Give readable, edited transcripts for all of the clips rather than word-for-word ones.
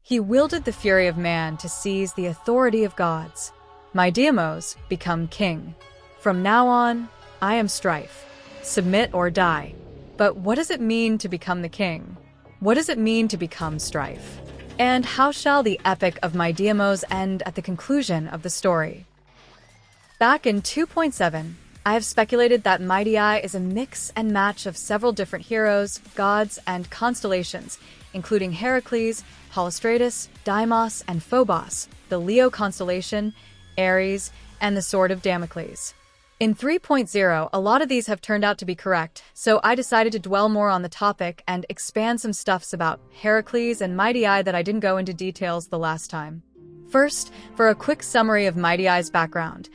He wielded the fury of man to seize the authority of gods. Mydeimos, become king. From now on, I am Strife. Submit or die. But what does it mean to become the king? What does it mean to become Strife? And how shall the epic of Mydeimos end at the conclusion of the story? Back in 2.7, I have speculated that Mydei is a mix and match of several different heroes, gods, and constellations, including Heracles, Polystratus, Deimos, and Phlebas, the Leo constellation, Ares, and the Sword of Damocles. In 3.0, a lot of these have turned out to be correct, so I decided to dwell more on the topic and expand some stuffs about Heracles and Mydei that I didn't go into details the last time. First, for a quick summary of Mydei's background.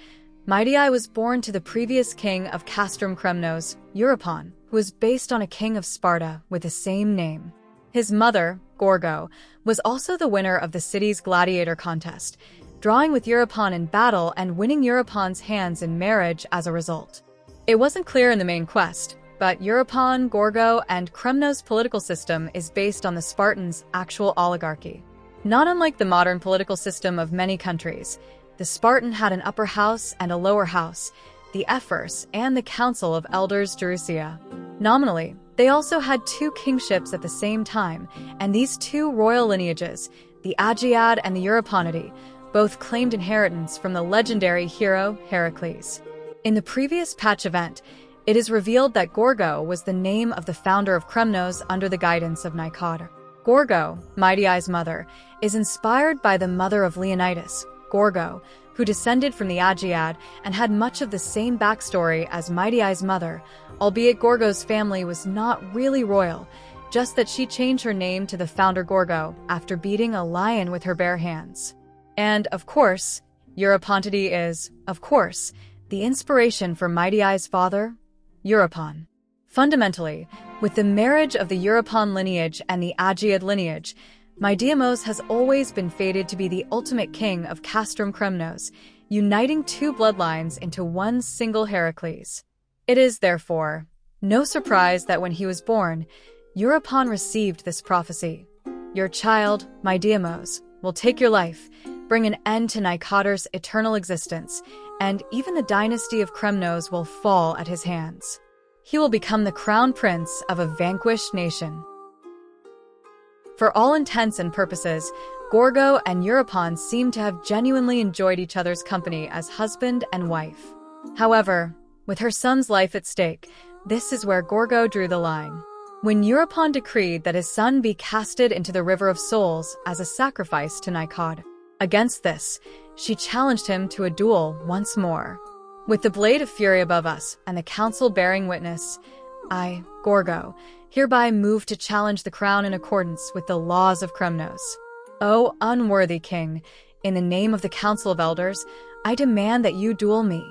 Mydei was born to the previous king of Castrum Kremnos, Euripon, who was based on a king of Sparta with the same name. His mother, Gorgo, was also the winner of the city's gladiator contest, drawing with Euripon in battle and winning Eurypon's hands in marriage as a result. It wasn't clear in the main quest, but Euripon, Gorgo, and Kremnos' political system is based on the Spartans' actual oligarchy. Not unlike the modern political system of many countries, the Spartan had an upper house and a lower house, the Ephors and the Council of Elders Gerousia. Nominally, they also had two kingships at the same time, and these two royal lineages, the Agiad and the Euriponidae, both claimed inheritance from the legendary hero Heracles. In the previous patch event, it is revealed that Gorgo was the name of the founder of Kremnos under the guidance of Nikod. Gorgo, Mydei's mother, is inspired by the mother of Leonidas, Gorgo, who descended from the Agiad and had much of the same backstory as Mydei's mother, albeit Gorgo's family was not really royal, just that she changed her name to the founder Gorgo after beating a lion with her bare hands. And, of course, Euriponidae is, of course, the inspiration for Mydei's father, Euripon. Fundamentally, with the marriage of the Euripon lineage and the Agiad lineage, Mydeimos has always been fated to be the ultimate king of Castrum Kremnos, uniting two bloodlines into one single Heracles. It is, therefore, no surprise that when he was born, Euripon received this prophecy. Your child, Mydeimos, will take your life, bring an end to Nikod's eternal existence, and even the dynasty of Kremnos will fall at his hands. He will become the crown prince of a vanquished nation. For all intents and purposes, Gorgo and Euripon seem to have genuinely enjoyed each other's company as husband and wife. However, with her son's life at stake, this is where Gorgo drew the line. When Euripon decreed that his son be casted into the River of Souls as a sacrifice to Nikod. Against this, she challenged him to a duel once more. With the blade of fury above us and the council bearing witness, I, Gorgo, hereby move to challenge the crown in accordance with the laws of Kremnos. O unworthy king, in the name of the Council of Elders, I demand that you duel me.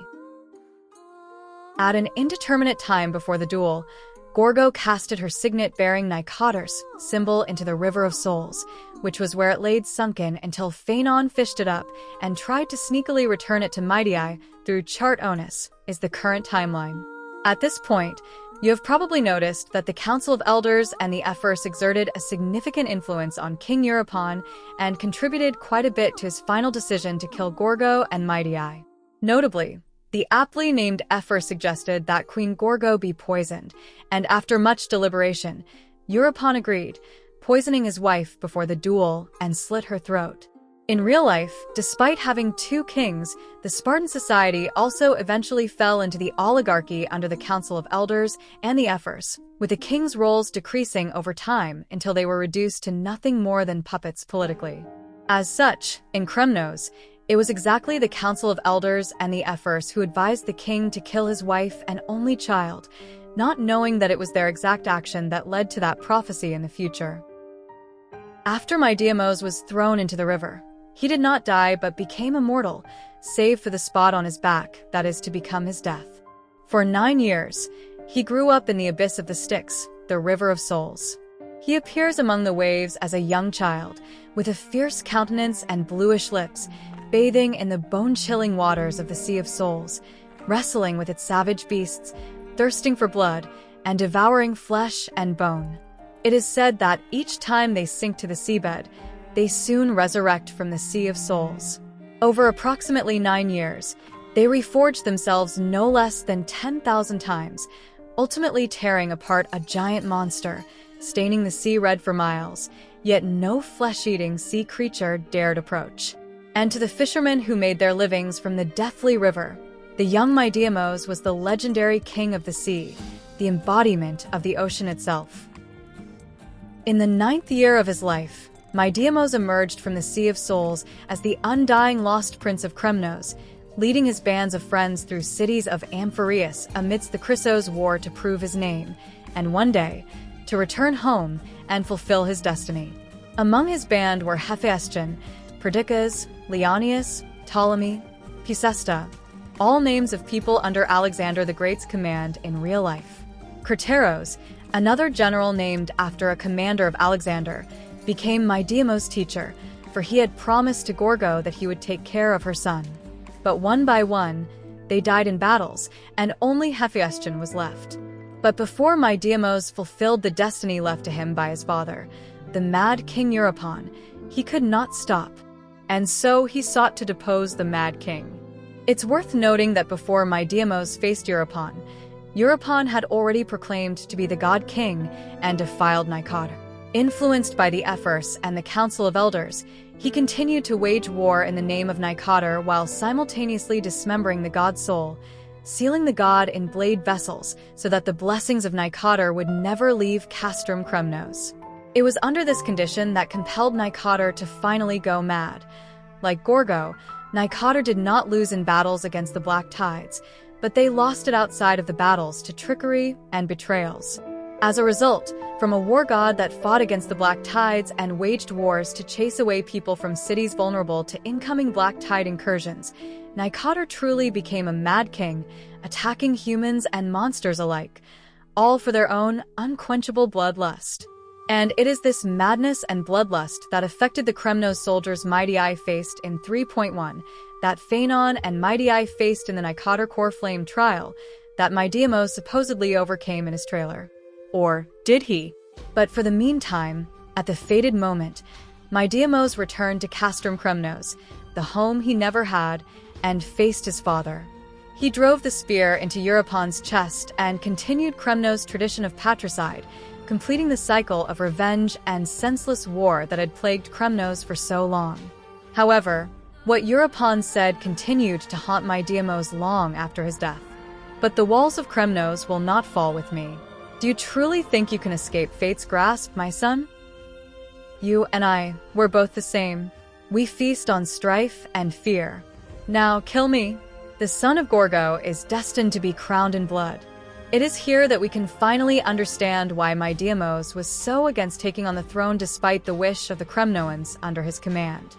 At an indeterminate time before the duel, Gorgo casted her signet bearing Nikod's symbol into the River of Souls, which was where it laid sunken until Phaethon fished it up and tried to sneakily return it to Mydei through Chart Onus, is the current timeline. At this point, you have probably noticed that the Council of Elders and the Ephors exerted a significant influence on King Euripon and contributed quite a bit to his final decision to kill Gorgo and Mydei. Notably, the aptly named Ephor suggested that Queen Gorgo be poisoned, and after much deliberation, Euripon agreed, poisoning his wife before the duel and slit her throat. In real life, despite having two kings, the Spartan society also eventually fell into the oligarchy under the Council of Elders and the Ephors, with the kings' roles decreasing over time until they were reduced to nothing more than puppets politically. As such, in Kremnos, it was exactly the Council of Elders and the Ephors who advised the king to kill his wife and only child, not knowing that it was their exact action that led to that prophecy in the future. After Mydeimos was thrown into the river, he did not die but became immortal, save for the spot on his back that is to become his death. For 9 years, he grew up in the abyss of the Styx, the River of Souls. He appears among the waves as a young child, with a fierce countenance and bluish lips, bathing in the bone-chilling waters of the Sea of Souls, wrestling with its savage beasts, thirsting for blood, and devouring flesh and bone. It is said that each time they sink to the seabed, they soon resurrect from the Sea of Souls. Over approximately 9 years, they reforge themselves no less than 10,000 times, ultimately tearing apart a giant monster, staining the sea red for miles, yet no flesh-eating sea creature dared approach. And to the fishermen who made their livings from the deathly river, the young Mydeimos was the legendary king of the sea, the embodiment of the ocean itself. In the 9th year of his life, Mydeimos emerged from the Sea of Souls as the undying lost prince of Kremnos, leading his bands of friends through cities of Amphireus amidst the Chrysos war to prove his name, and one day, to return home and fulfill his destiny. Among his band were Hephaestion, Perdiccas, Leonius, Ptolemy, Picesta, all names of people under Alexander the Great's command in real life. Crateros, another general named after a commander of Alexander, became Mydeimos' teacher, for he had promised to Gorgo that he would take care of her son. But one by one, they died in battles, and only Hephaestion was left. But before Mydeimos fulfilled the destiny left to him by his father, the mad King Europon, he could not stop. And so he sought to depose the mad king. It's worth noting that before Mydeimos faced Europon, Europon had already proclaimed to be the god king and defiled Nicator. Influenced by the Ephors and the Council of Elders, he continued to wage war in the name of Nicator while simultaneously dismembering the god's soul, sealing the god in blade vessels so that the blessings of Nicator would never leave Castrum Kremnos. It was under this condition that compelled Nicator to finally go mad. Like Gorgo, Nicator did not lose in battles against the Black Tides, but they lost it outside of the battles to trickery and betrayals. As a result, from a war god that fought against the Black Tides and waged wars to chase away people from cities vulnerable to incoming Black Tide incursions, Nicator truly became a mad king, attacking humans and monsters alike, all for their own unquenchable bloodlust. And it is this madness and bloodlust that affected the Kremnos soldiers Mydei faced in 3.1, that Phaethon and Mydei faced in the Nicator core flame trial, that Mydeimos supposedly overcame in his trailer. Or did he? But for the meantime, at the fated moment, Mydeimos returned to Castrum Kremnos, the home he never had, and faced his father. He drove the spear into Europon's chest and continued Kremnos' tradition of patricide, completing the cycle of revenge and senseless war that had plagued Kremnos for so long. However, what Europon said continued to haunt Mydeimos long after his death. But the walls of Kremnos will not fall with me. Do you truly think you can escape fate's grasp, my son? You and I, we're both the same. We feast on strife and fear. Now, kill me. The son of Gorgo is destined to be crowned in blood. It is here that we can finally understand why Mydeimos was so against taking on the throne despite the wish of the Kremnoans under his command.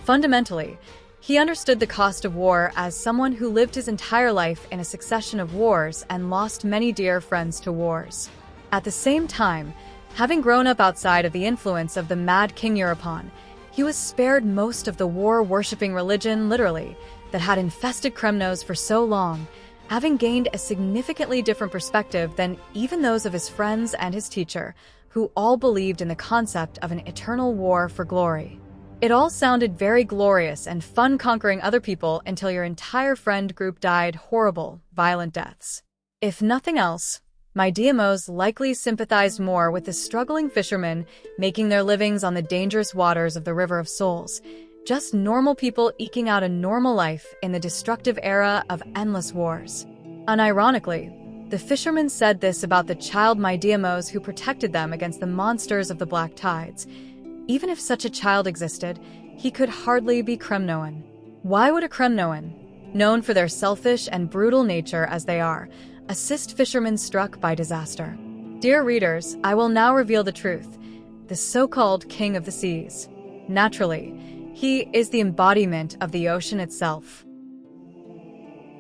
Fundamentally, he understood the cost of war as someone who lived his entire life in a succession of wars and lost many dear friends to wars. At the same time, having grown up outside of the influence of the mad King Europon, he was spared most of the war-worshipping religion, literally, that had infested Kremnos for so long, having gained a significantly different perspective than even those of his friends and his teacher, who all believed in the concept of an eternal war for glory. It all sounded very glorious and fun conquering other people until your entire friend group died horrible, violent deaths. If nothing else, Mydeimos likely sympathized more with the struggling fishermen making their livings on the dangerous waters of the River of Souls, just normal people eking out a normal life in the destructive era of endless wars. Unironically, the fishermen said this about the child Mydeimos who protected them against the monsters of the Black Tides. Even if such a child existed, he could hardly be Kremnoan. Why would a Kremnoan, known for their selfish and brutal nature as they are, assist fishermen struck by disaster? Dear readers, I will now reveal the truth. The so-called King of the Seas. Naturally, he is the embodiment of the ocean itself.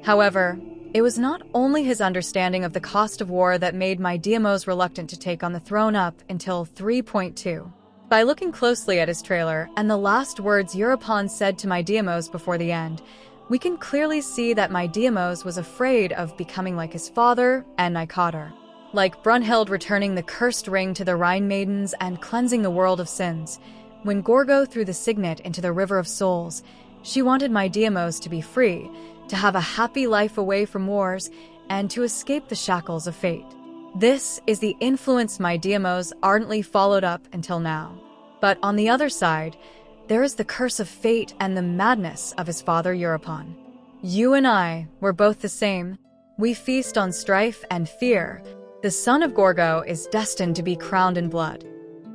However, it was not only his understanding of the cost of war that made Mydeimos reluctant to take on the throne up until 3.2. By looking closely at his trailer and the last words Europon said to Mydeimos before the end, we can clearly see that Mydeimos was afraid of becoming like his father and Nicator. Like Brunhilde returning the cursed ring to the Rhine maidens and cleansing the world of sins, When Gorgo threw the signet into the River of Souls, she wanted Mydeimos to be free, to have a happy life away from wars, and to escape the shackles of fate. This is the influence Mydeimos ardently followed up until now. But on the other side, there is the curse of fate and the madness of his father Europon. You and I were both the same. We feast on strife and fear. The son of Gorgo is destined to be crowned in blood.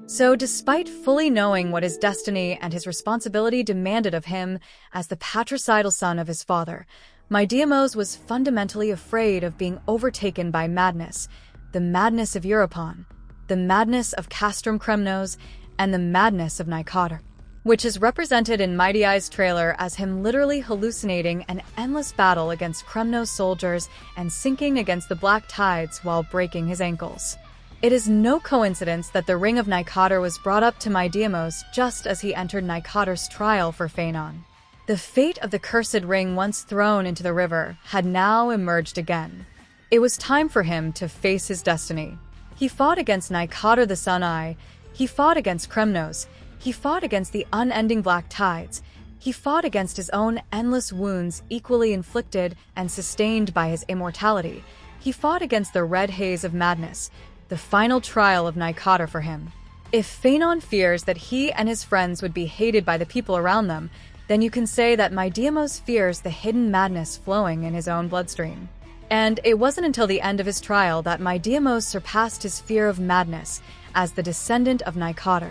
So despite fully knowing what his destiny and his responsibility demanded of him as the patricidal son of his father, Mydeimos was fundamentally afraid of being overtaken by madness, the madness of Europon, the madness of Castrum Kremnos, and the madness of Nicator, which is represented in Mydei's trailer as him literally hallucinating an endless battle against Kremnos soldiers and sinking against the black tides while breaking his ankles. It is no coincidence that the Ring of Nicator was brought up to Mydeimos just as he entered Nicator's trial for Phaethon. The fate of the cursed ring once thrown into the river had now emerged again. It was time for him to face his destiny. He fought against Nicator the Sun-Eye, he fought against Kremnos, he fought against the unending black tides, he fought against his own endless wounds equally inflicted and sustained by his immortality, he fought against the red haze of madness, the final trial of Nicator for him. If Phaethon fears that he and his friends would be hated by the people around them, then you can say that Mydeimos fears the hidden madness flowing in his own bloodstream. And it wasn't until the end of his trial that Mydeimos surpassed his fear of madness as the descendant of Nicator,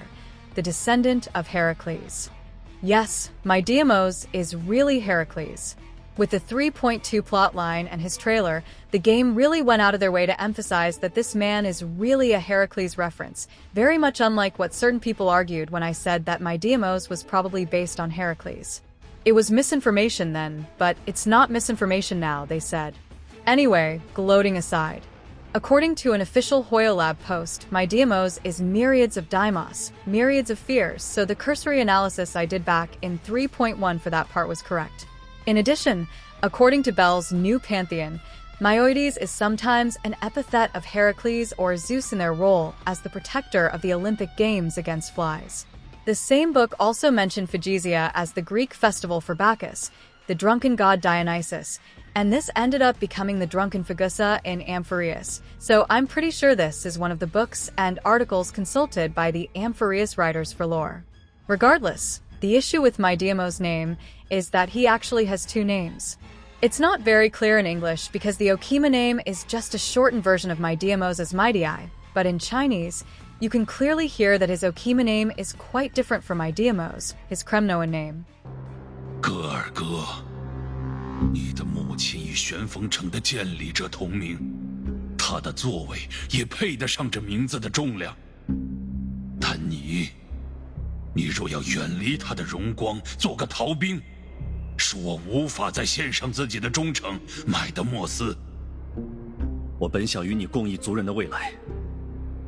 the descendant of Heracles. Yes, Mydeimos is really Heracles. With the 3.2 plotline and his trailer, the game really went out of their way to emphasize that this man is really a Heracles reference, very much unlike what certain people argued when I said that Mydeimos was probably based on Heracles. It was misinformation then, but it's not misinformation now, they said. Anyway, gloating aside. According to an official Hoyolab post, Mydeimos is myriads of daimos, myriads of fears, so the cursory analysis I did back in 3.1 for that part was correct. In addition, according to Bell's new Pantheon, Myoides is sometimes an epithet of Heracles or Zeus in their role as the protector of the Olympic Games against flies. The same book also mentioned Phagesia as the Greek festival for Bacchus, the drunken god Dionysus, and this ended up becoming the drunken Phagusa in Amphoreus, so I'm pretty sure this is one of the books and articles consulted by the Amphoreus writers for lore. Regardless, the issue with Mydeimos' name is that he actually has two names. It's not very clear in English because the Okima name is just a shortened version of Mydeimos as Mydei, but in Chinese, you can clearly hear that his Okima name is quite different from Mydeimos, his Kremnoan name. 哥儿哥，你的母亲与玄风城的建立者同名，她的作为也配得上这名字的重量。但你若要远离她的荣光，做个逃兵，使我无法再献上自己的忠诚，麦德莫斯。我本想与你共议族人的未来，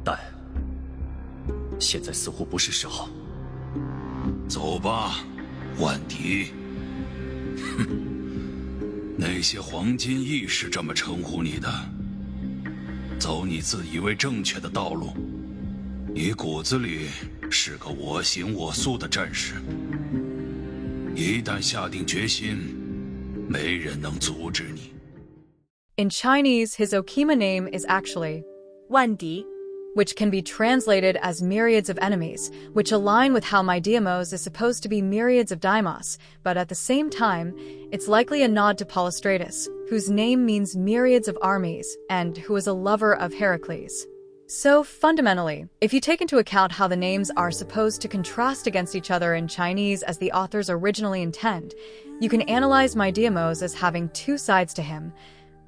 但现在似乎不是时候。走吧，万迪。哼，那些黄金翼是这么称呼你的。走你自以为正确的道路，你骨子里是个我行我素的战士。一旦下定决心，没人能阻止你。In Chinese, his Okima name is actually 万迪, which can be translated as myriads of enemies, which align with how Mydeimos is supposed to be myriads of daimos, but at the same time, it's likely a nod to Polystratus, whose name means myriads of armies, and who is a lover of Heracles. So, fundamentally, if you take into account how the names are supposed to contrast against each other in Chinese as the authors originally intend, you can analyze Mydeimos as having two sides to him.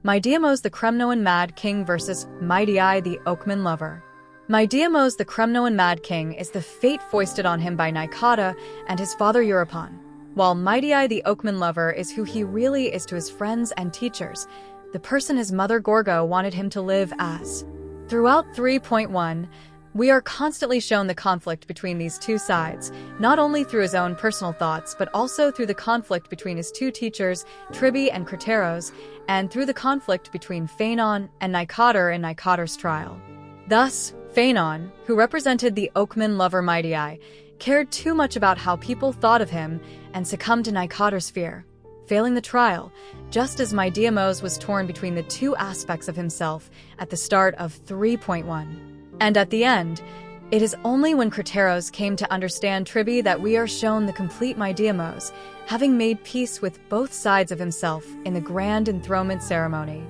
Mydeimos the Kremnoan Mad King versus Mydei the Oakman Lover. Mydeimos the Kremnoan Mad King is the fate foisted on him by Nicator and his father Europon, while Mydei the Oakman Lover is who he really is to his friends and teachers, the person his mother Gorgo wanted him to live as. Throughout 3.1, we are constantly shown the conflict between these two sides, not only through his own personal thoughts, but also through the conflict between his two teachers, Tribi and Crateros, and through the conflict between Phaethon and Nicator in Nicator's trial. Thus, Phaethon, who represented the Oakman lover Mydei, cared too much about how people thought of him, and succumbed to Nicator's fear, failing the trial, just as Mydeimos was torn between the two aspects of himself at the start of 3.1. And at the end, it is only when Crateros came to understand Tribi that we are shown the complete Mydeimos, having made peace with both sides of himself in the grand enthronement ceremony.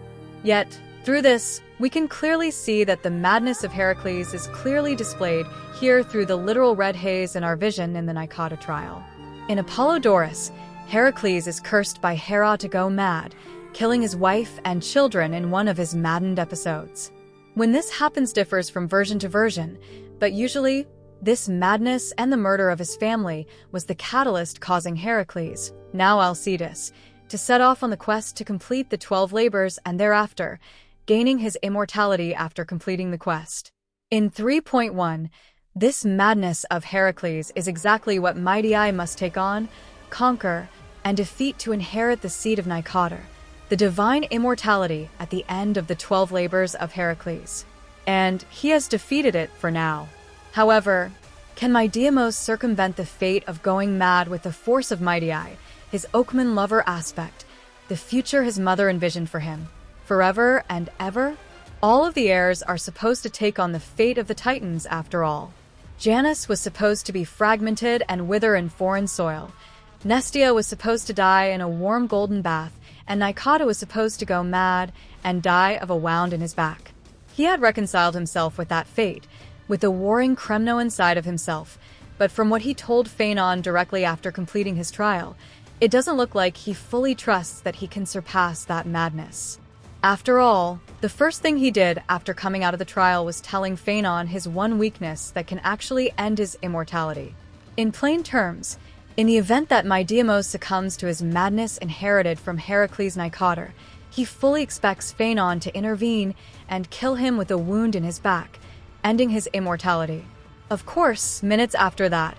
Yet, through this, we can clearly see that the madness of Heracles is clearly displayed here through the literal red haze in our vision in the Nicator trial. In Apollodorus, Heracles is cursed by Hera to go mad, killing his wife and children in one of his maddened episodes. When this happens differs from version to version, but usually, this madness and the murder of his family was the catalyst causing Heracles, now Alcides, to set off on the quest to complete the 12 labors and thereafter, gaining his immortality after completing the quest. In 3.1, this madness of Heracles is exactly what Mydei must take on, conquer, and defeat to inherit the seat of Nicator, the divine immortality at the end of the 12 labors of Heracles. And he has defeated it for now. However, can Mydeimos circumvent the fate of going mad with the force of Mydei, his Oakman lover aspect, the future his mother envisioned for him, forever and ever? All of the heirs are supposed to take on the fate of the Titans after all. Janus was supposed to be fragmented and wither in foreign soil. Nestia was supposed to die in a warm golden bath, and Nicator was supposed to go mad and die of a wound in his back. He had reconciled himself with that fate, with the warring Kremno inside of himself, but from what he told Phaethon directly after completing his trial, it doesn't look like he fully trusts that he can surpass that madness. After all, the first thing he did after coming out of the trial was telling Phaethon his one weakness that can actually end his immortality. In plain terms, in the event that Mydeimos succumbs to his madness inherited from Heracles Nicator, he fully expects Phaethon to intervene and kill him with a wound in his back, ending his immortality. Of course, minutes after that,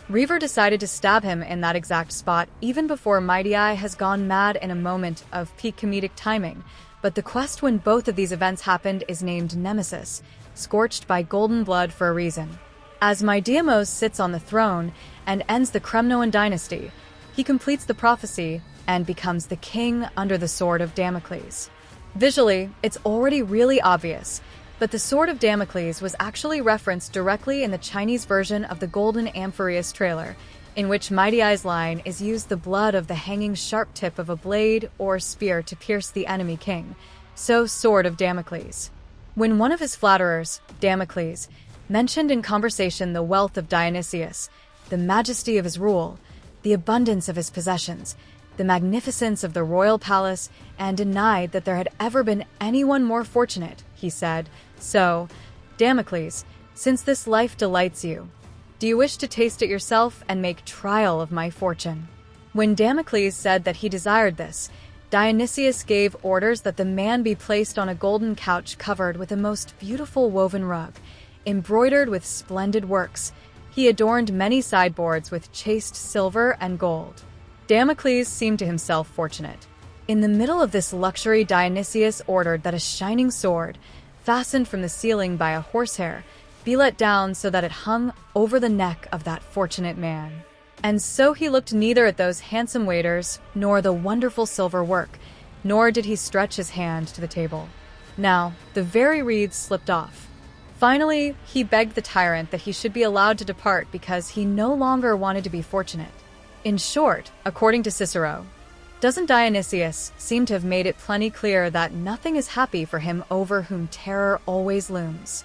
Reaver decided to stab him in that exact spot even before Mydei has gone mad in a moment of peak comedic timing, but the quest when both of these events happened is named Nemesis, scorched by golden blood for a reason. As Mydeimos sits on the throne and ends the Kremnoan dynasty, he completes the prophecy and becomes the king under the sword of Damocles. Visually, it's already really obvious, but the sword of Damocles was actually referenced directly in the Chinese version of the Golden Amphoreus trailer, in which Mydei's line is use the blood of the hanging sharp tip of a blade or spear to pierce the enemy king, so sword of Damocles. When one of his flatterers, Damocles, mentioned in conversation the wealth of Dionysius, the majesty of his rule, the abundance of his possessions, the magnificence of the royal palace, and denied that there had ever been anyone more fortunate, he said, "So, Damocles, since this life delights you, do you wish to taste it yourself and make trial of my fortune?" When Damocles said that he desired this, Dionysius gave orders that the man be placed on a golden couch covered with a most beautiful woven rug, embroidered with splendid works. He adorned many sideboards with chased silver and gold. Damocles seemed to himself fortunate. In the middle of this luxury, Dionysius ordered that a shining sword, fastened from the ceiling by a horsehair, be let down so that it hung over the neck of that fortunate man. And so he looked neither at those handsome waiters, nor the wonderful silver work, nor did he stretch his hand to the table. Now, the very reeds slipped off. Finally, he begged the tyrant that he should be allowed to depart because he no longer wanted to be fortunate. In short, according to Cicero, doesn't Dionysius seem to have made it plenty clear that nothing is happy for him over whom terror always looms?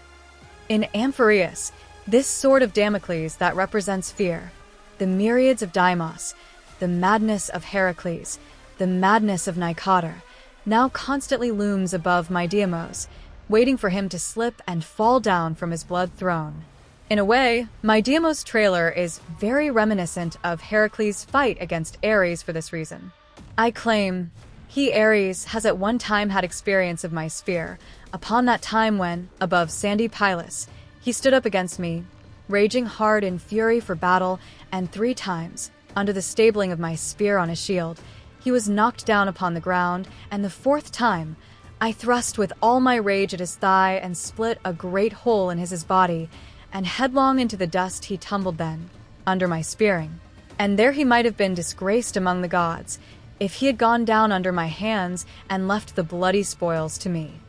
In Amphoreus, this sword of Damocles that represents fear, the myriads of Deimos, the madness of Heracles, the madness of Nicator, now constantly looms above Mydeimos, waiting for him to slip and fall down from his blood throne. In a way, Mydeimos' trailer is very reminiscent of Heracles' fight against Ares for this reason. I claim, he, Ares, has at one time had experience of my spear, upon that time when, above sandy Pylus, he stood up against me, raging hard in fury for battle, and 3 times, under the stabling of my spear on his shield, he was knocked down upon the ground, and the 4th time, I thrust with all my rage at his thigh and split a great hole in his body, and headlong into the dust he tumbled then, under my spearing. And there he might have been disgraced among the gods, if he had gone down under my hands and left the bloody spoils to me.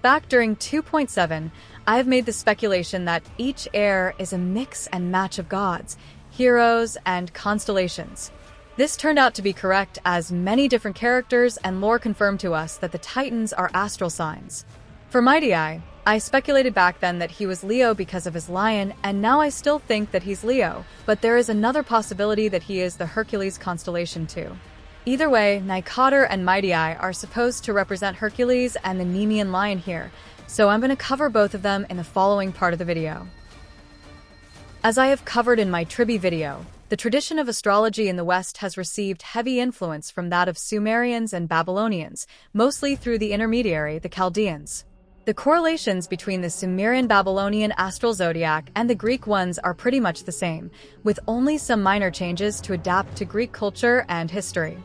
Back during 2.7, I have made the speculation that each heir is a mix and match of gods, heroes, and constellations. This turned out to be correct, as many different characters and lore confirmed to us that the Titans are astral signs. For Mydei, I speculated back then that he was Leo because of his lion, and now I still think that he's Leo, but there is another possibility that he is the Hercules constellation too. Either way, Nicator and Mydei are supposed to represent Hercules and the Nemean lion here, so I'm going to cover both of them in the following part of the video. As I have covered in my Tribi video, the tradition of astrology in the West has received heavy influence from that of Sumerians and Babylonians, mostly through the intermediary, the Chaldeans. The correlations between the Sumerian-Babylonian astral zodiac and the Greek ones are pretty much the same, with only some minor changes to adapt to Greek culture and history.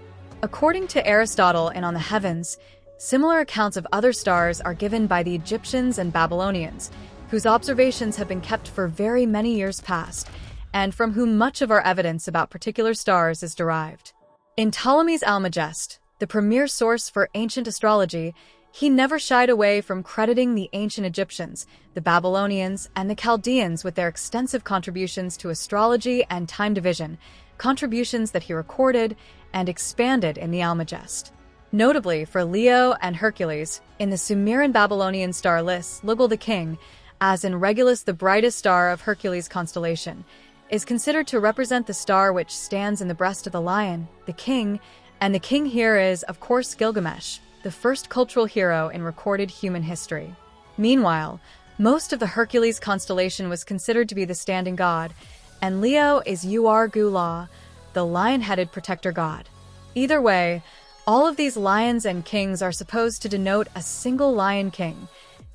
According to Aristotle in On the Heavens, similar accounts of other stars are given by the Egyptians and Babylonians, whose observations have been kept for very many years past, and from whom much of our evidence about particular stars is derived. In Ptolemy's Almagest, the premier source for ancient astrology, he never shied away from crediting the ancient Egyptians, the Babylonians, and the Chaldeans with their extensive contributions to astrology and time division, contributions that he recorded and expanded in the Almagest. Notably for Leo and Hercules, in the Sumerian Babylonian star lists, Lugal the king, as in Regulus the brightest star of Hercules' constellation, is considered to represent the star which stands in the breast of the lion, the king, and the king here is, of course, Gilgamesh, the first cultural hero in recorded human history. Meanwhile, most of the Hercules constellation was considered to be the standing god, and Leo is Uar-Gu-La, the lion-headed protector god. Either way, all of these lions and kings are supposed to denote a single lion king,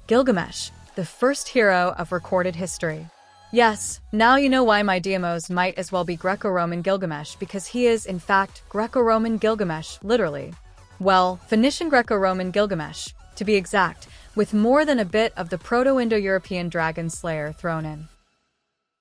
Gilgamesh, the first hero of recorded history. Yes, now you know why Mydeimos might as well be Greco-Roman Gilgamesh, because he is, in fact, Greco-Roman Gilgamesh, literally. Well, Phoenician Greco-Roman Gilgamesh, to be exact, with more than a bit of the Proto-Indo-European dragon slayer thrown in.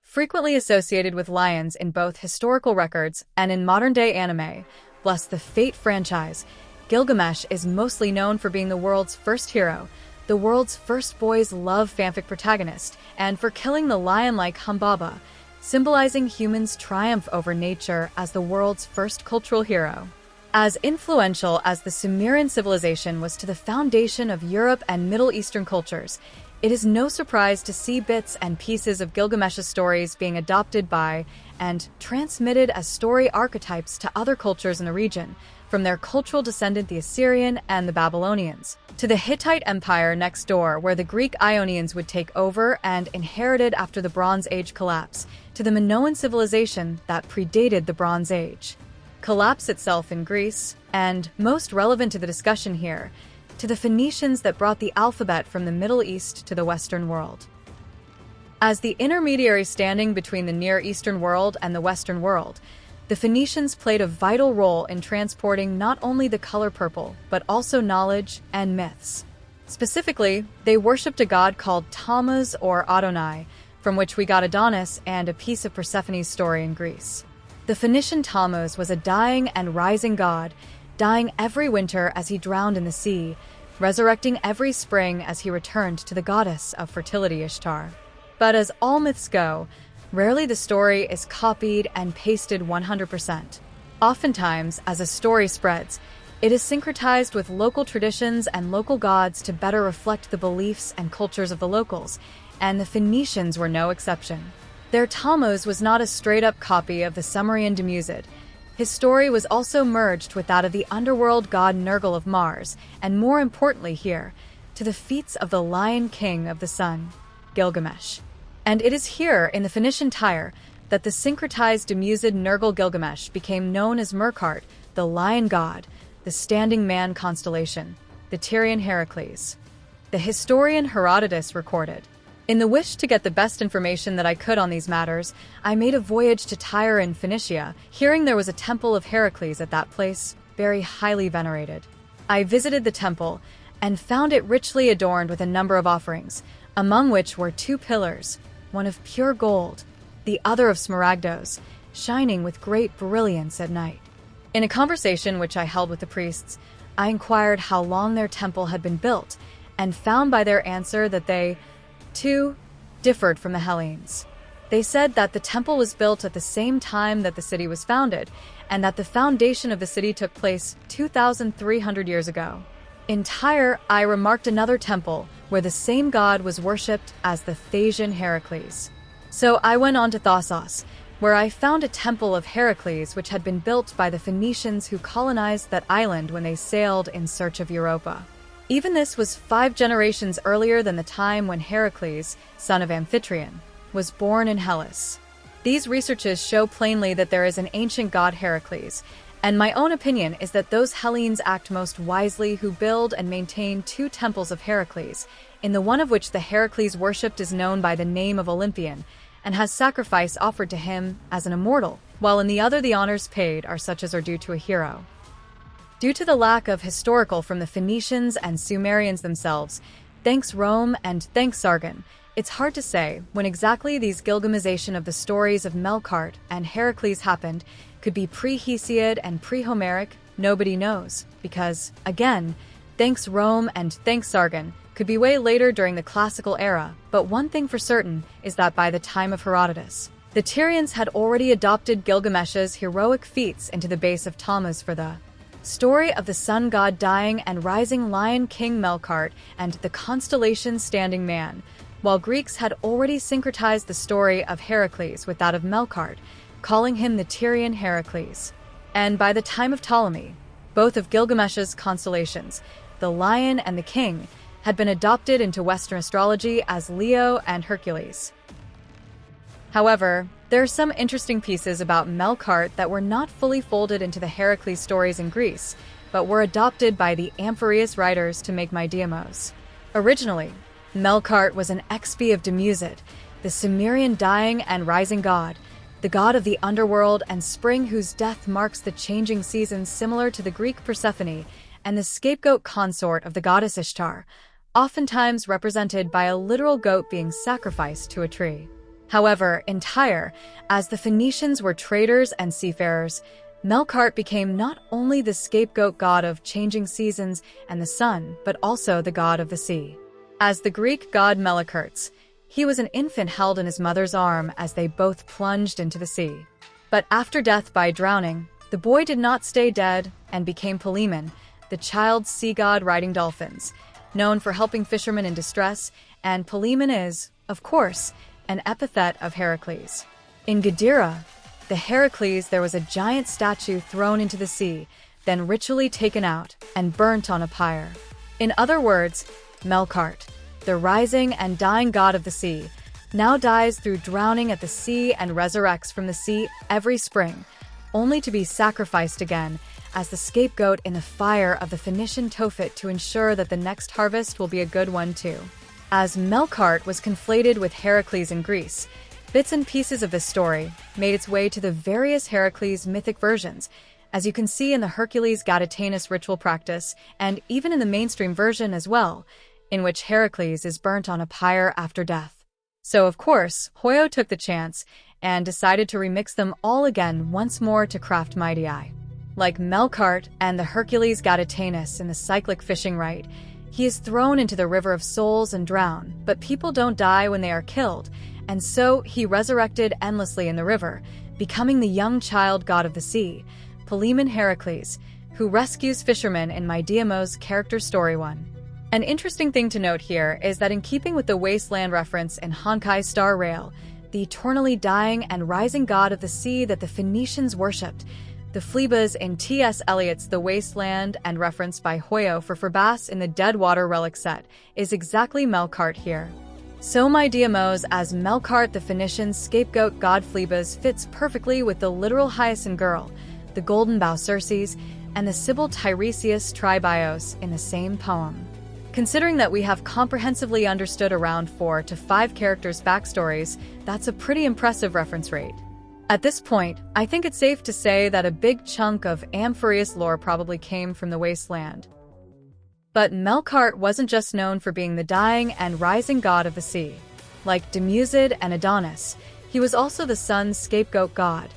Frequently associated with lions in both historical records and in modern-day anime, bless the Fate franchise, Gilgamesh is mostly known for being the world's first hero, the world's first boys' love fanfic protagonist, and for killing the lion-like Humbaba, symbolizing humans' triumph over nature as the world's first cultural hero. As influential as the Sumerian civilization was to the foundation of Europe and Middle Eastern cultures, it is no surprise to see bits and pieces of Gilgamesh's stories being adopted by and transmitted as story archetypes to other cultures in the region, from their cultural descendant the Assyrian and the Babylonians, to the Hittite Empire next door where the Greek Ionians would take over and inherited after the Bronze Age collapse, to the Minoan civilization that predated the Bronze Age. Collapse itself in Greece, and, most relevant to the discussion here, to the Phoenicians that brought the alphabet from the Middle East to the Western world. As the intermediary standing between the Near Eastern world and the Western world, the Phoenicians played a vital role in transporting not only the color purple, but also knowledge and myths. Specifically, they worshipped a god called Tammuz or Adonis, from which we got Adonis and a piece of Persephone's story in Greece. The Phoenician Tammuz was a dying and rising god, dying every winter as he drowned in the sea, resurrecting every spring as he returned to the goddess of fertility Ishtar. But as all myths go, rarely the story is copied and pasted 100%. Oftentimes, as a story spreads, it is syncretized with local traditions and local gods to better reflect the beliefs and cultures of the locals, and the Phoenicians were no exception. Their Tammuz was not a straight-up copy of the Sumerian Demusid. His story was also merged with that of the underworld god Nergal of Mars, and more importantly here, to the feats of the Lion King of the Sun, Gilgamesh. And it is here, in the Phoenician Tyre, that the syncretized Demusid Nergal Gilgamesh became known as Melqart, the lion god, the standing man constellation, the Tyrian Heracles. The historian Herodotus recorded, "In the wish to get the best information that I could on these matters, I made a voyage to Tyre in Phoenicia, hearing there was a temple of Heracles at that place, very highly venerated. I visited the temple, and found it richly adorned with a number of offerings, among which were 2 pillars, one of pure gold, the other of smaragdos, shining with great brilliance at night. In a conversation which I held with the priests, I inquired how long their temple had been built, and found by their answer that they, too, differed from the Hellenes. They said that the temple was built at the same time that the city was founded, and that the foundation of the city took place 2,300 years ago. In Tyre, I remarked another temple where the same god was worshipped as the Thasian Heracles. So I went on to Thassos, where I found a temple of Heracles which had been built by the Phoenicians who colonized that island when they sailed in search of Europa. Even this was 5 generations earlier than the time when Heracles, son of Amphitryon, was born in Hellas. These researches show plainly that there is an ancient god Heracles, and my own opinion is that those Hellenes act most wisely who build and maintain 2 temples of Heracles, in the one of which the Heracles worshipped is known by the name of Olympian, and has sacrifice offered to him as an immortal, while in the other the honors paid are such as are due to a hero. Due to the lack of historical from the Phoenicians and Sumerians themselves, thanks Rome and thanks Sargon, it's hard to say when exactly these Gilgamization of the stories of Melqart and Heracles happened. Could be pre-Hesiod and pre-Homeric, nobody knows, because, again, thanks Rome and thanks Sargon, could be way later during the classical era, but one thing for certain is that by the time of Herodotus, the Tyrians had already adopted Gilgamesh's heroic feats into the base of Tammuz for the story of the sun god dying and rising lion king Melqart and the constellation standing man, while Greeks had already syncretized the story of Heracles with that of Melqart, calling him the Tyrian Heracles. And by the time of Ptolemy, both of Gilgamesh's constellations, the lion and the king, had been adopted into Western astrology as Leo and Hercules. However, there are some interesting pieces about Melqart that were not fully folded into the Heracles stories in Greece, but were adopted by the Amphoreus writers to make Mydeimos. Originally, Melqart was an ex-spy of Demusid, the Cimmerian dying and rising god, the god of the underworld and spring whose death marks the changing seasons similar to the Greek Persephone, and the scapegoat consort of the goddess Ishtar, oftentimes represented by a literal goat being sacrificed to a tree. However, in Tyre, as the Phoenicians were traders and seafarers, Melqart became not only the scapegoat god of changing seasons and the sun, but also the god of the sea. As the Greek god Melqart, he was an infant held in his mother's arm as they both plunged into the sea. But after death by drowning, the boy did not stay dead and became Phlebas, the child sea god riding dolphins, known for helping fishermen in distress, and Phlebas is, of course, an epithet of Heracles. In Gadara, the Heracles, there was a giant statue thrown into the sea, then ritually taken out and burnt on a pyre. In other words, Melqart, the rising and dying god of the sea, now dies through drowning at the sea and resurrects from the sea every spring, only to be sacrificed again as the scapegoat in the fire of the Phoenician Tophet to ensure that the next harvest will be a good one too. As Melqart was conflated with Heracles in Greece, bits and pieces of this story made its way to the various Heracles mythic versions, as you can see in the Hercules Gadatanus ritual practice and even in the mainstream version as well, in which Heracles is burnt on a pyre after death. So of course, Hoyo took the chance and decided to remix them all again once more to craft Mydei. Like Melqart and the Hercules Gadatanus in the cyclic fishing rite, he is thrown into the river of souls and drowned, but people don't die when they are killed, and so he resurrected endlessly in the river, becoming the young child god of the sea, Phlebas Heracles, who rescues fishermen in Mydeimos character story 1. An interesting thing to note here is that in keeping with the wasteland reference in Honkai Star Rail, the eternally dying and rising god of the sea that the Phoenicians worshipped, the Phlebas in T.S. Eliot's The Wasteland and referenced by Hoyo for Phlebas in the Deadwater Relic set is exactly Melqart here. So Mydeimos as Melqart the Phoenician scapegoat god Phlebas fits perfectly with the literal Hyacinth girl, the golden bow Circes, and the Sibyl Tiresias Tribios in the same poem. Considering that we have comprehensively understood around 4 to 5 characters' backstories, that's a pretty impressive reference rate. At this point, I think it's safe to say that a big chunk of Amphoreus lore probably came from the wasteland. But Melqart wasn't just known for being the dying and rising god of the sea. Like Demusid and Adonis, He was also the sun's scapegoat god,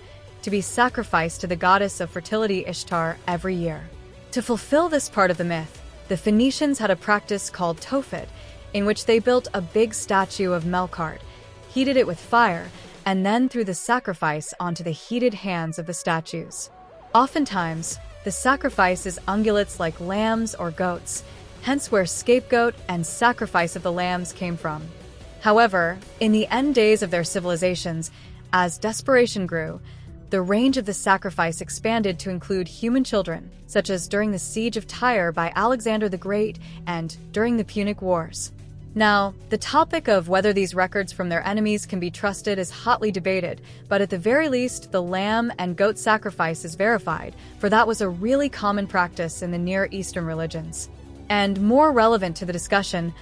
to be sacrificed to the goddess of fertility Ishtar every year. To fulfill this part of the myth, the Phoenicians had a practice called Tophet, in which they built a big statue of Melqart, heated it with fire, and then threw the sacrifice onto the heated hands of the statues. Oftentimes, the sacrifice is ungulates like lambs or goats, hence where scapegoat and sacrifice of the lambs came from. However, in the end days of their civilizations, as desperation grew, the range of the sacrifice expanded to include human children, such as during the siege of Tyre by Alexander the Great and during the Punic Wars. Now, the topic of whether these records from their enemies can be trusted is hotly debated, but at the very least, the lamb and goat sacrifice is verified, for that was a really common practice in the Near Eastern religions. And more relevant to the discussion,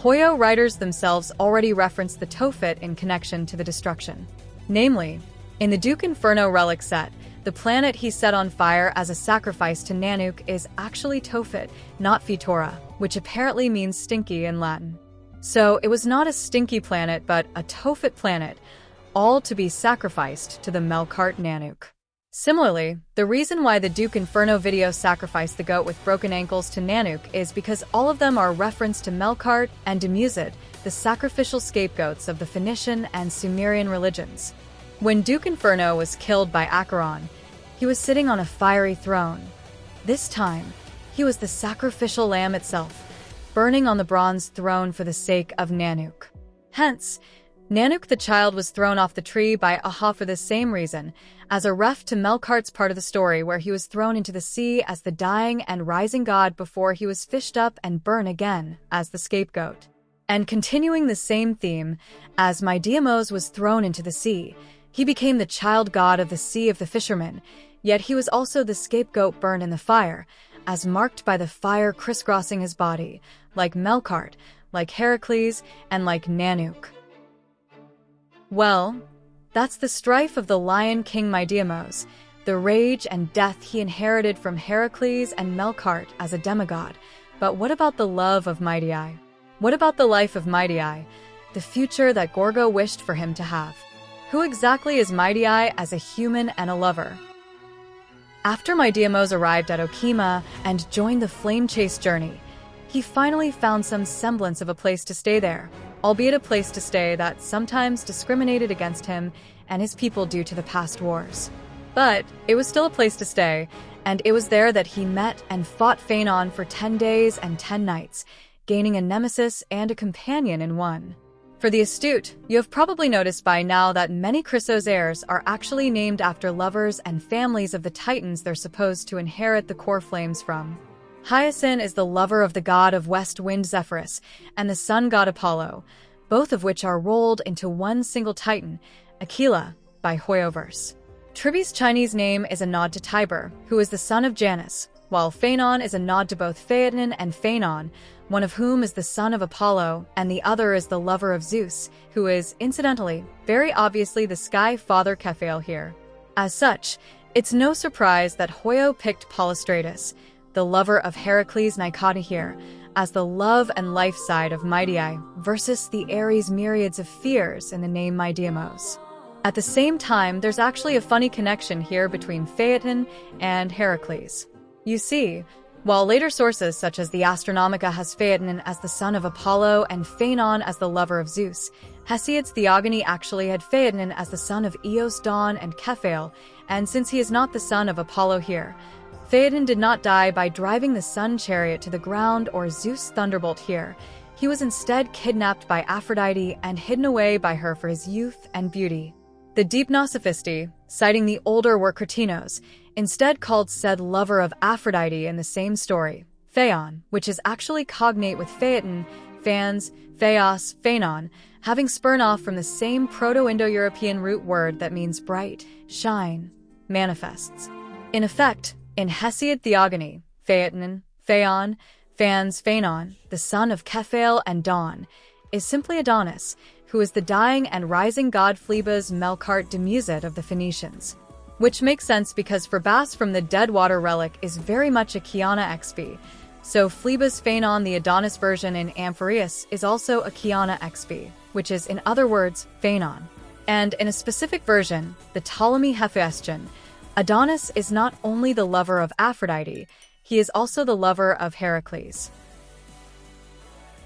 Hoyo writers themselves already referenced the Tophet in connection to the destruction. Namely, in the Duke Inferno relic set, the planet he set on fire as a sacrifice to Nanook is actually Tophet, not Phaethon, which apparently means stinky in Latin. So it was not a stinky planet, but a Tophet planet, all to be sacrificed to the Melqart Nanook. Similarly, the reason why the Duke Inferno video sacrificed the goat with broken ankles to Nanook is because all of them are reference to Melqart and demi-gods, the sacrificial scapegoats of the Phoenician and Sumerian religions. When Duke Inferno was killed by Acheron, he was sitting on a fiery throne. This time, he was the sacrificial lamb itself, burning on the bronze throne for the sake of Nanook. Hence, Nanook the child was thrown off the tree by Aha for the same reason, as a ref to Melqart's part of the story where he was thrown into the sea as the dying and rising god before he was fished up and burned again as the scapegoat. And continuing the same theme, as Mydeimos was thrown into the sea, he became the child god of the sea of the fishermen, yet he was also the scapegoat burned in the fire, as marked by the fire crisscrossing his body, like Melqart, like Heracles, and like Nanook. Well, that's the strife of the Lion King Mydeimos, the rage and death he inherited from Heracles and Melqart as a demigod. But what about the love of Mydei? What about the life of Mydei, the future that Gorgo wished for him to have? Who exactly is Mydei as a human and a lover? After Mydeimos arrived at Okima and joined the flame chase journey, he finally found some semblance of a place to stay there, albeit a place to stay that sometimes discriminated against him and his people due to the past wars. But it was still a place to stay, and it was there that he met and fought Phaethon for 10 days and 10 nights, gaining a nemesis and a companion in one. For the astute, you have probably noticed by now that many Chrysos heirs are actually named after lovers and families of the titans they're supposed to inherit the core flames from. Hyacinth is the lover of the god of west wind Zephyrus and the sun god Apollo, both of which are rolled into one single titan, Aquila, by Hoyoverse. Triby's Chinese name is a nod to Tiber, who is the son of Janus, while Phaethon is a nod to both Phaethon and Phaenon, one of whom is the son of Apollo and the other is the lover of Zeus, who is, incidentally, very obviously the sky father Kephael here. As such, it's no surprise that Hoyo picked Polystratus, the lover of Heracles Nikata here, as the love and life side of Mydei versus the Ares' myriads of fears in the name Mydeimos. At the same time, there's actually a funny connection here between Phaethon and Heracles. You see, while later sources such as the Astronomica has Phaethon as the son of Apollo and Phaenon as the lover of Zeus, Hesiod's Theogony actually had Phaethon as the son of Eos Dawn and Kephael, and since he is not the son of Apollo here, Phaethon did not die by driving the sun chariot to the ground or Zeus' thunderbolt here. He was instead kidnapped by Aphrodite and hidden away by her for his youth and beauty. The Deipnosophisti, citing the older work Cretinos, instead called said lover of Aphrodite in the same story, Phaon, which is actually cognate with Phaeton, Phans, Phaos, Phaenon, having spun off from the same Proto-Indo-European root word that means bright, shine, manifests. In effect, in Hesiod Theogony, Phaeton, Phaon, Phans, Phaenon, the son of Kephael and Dawn, is simply Adonis, who is the dying and rising god Phlebas Melqart demi-god of the Phoenicians. Which makes sense because Phlebas from the Deadwater relic is very much a Kiana XP, so Phlebas Phaenon the Adonis version in Amphoreus is also a Kiana XP, which is in other words, Phaenon. And in a specific version, the Ptolemy Hephaestion, Adonis is not only the lover of Aphrodite, he is also the lover of Heracles.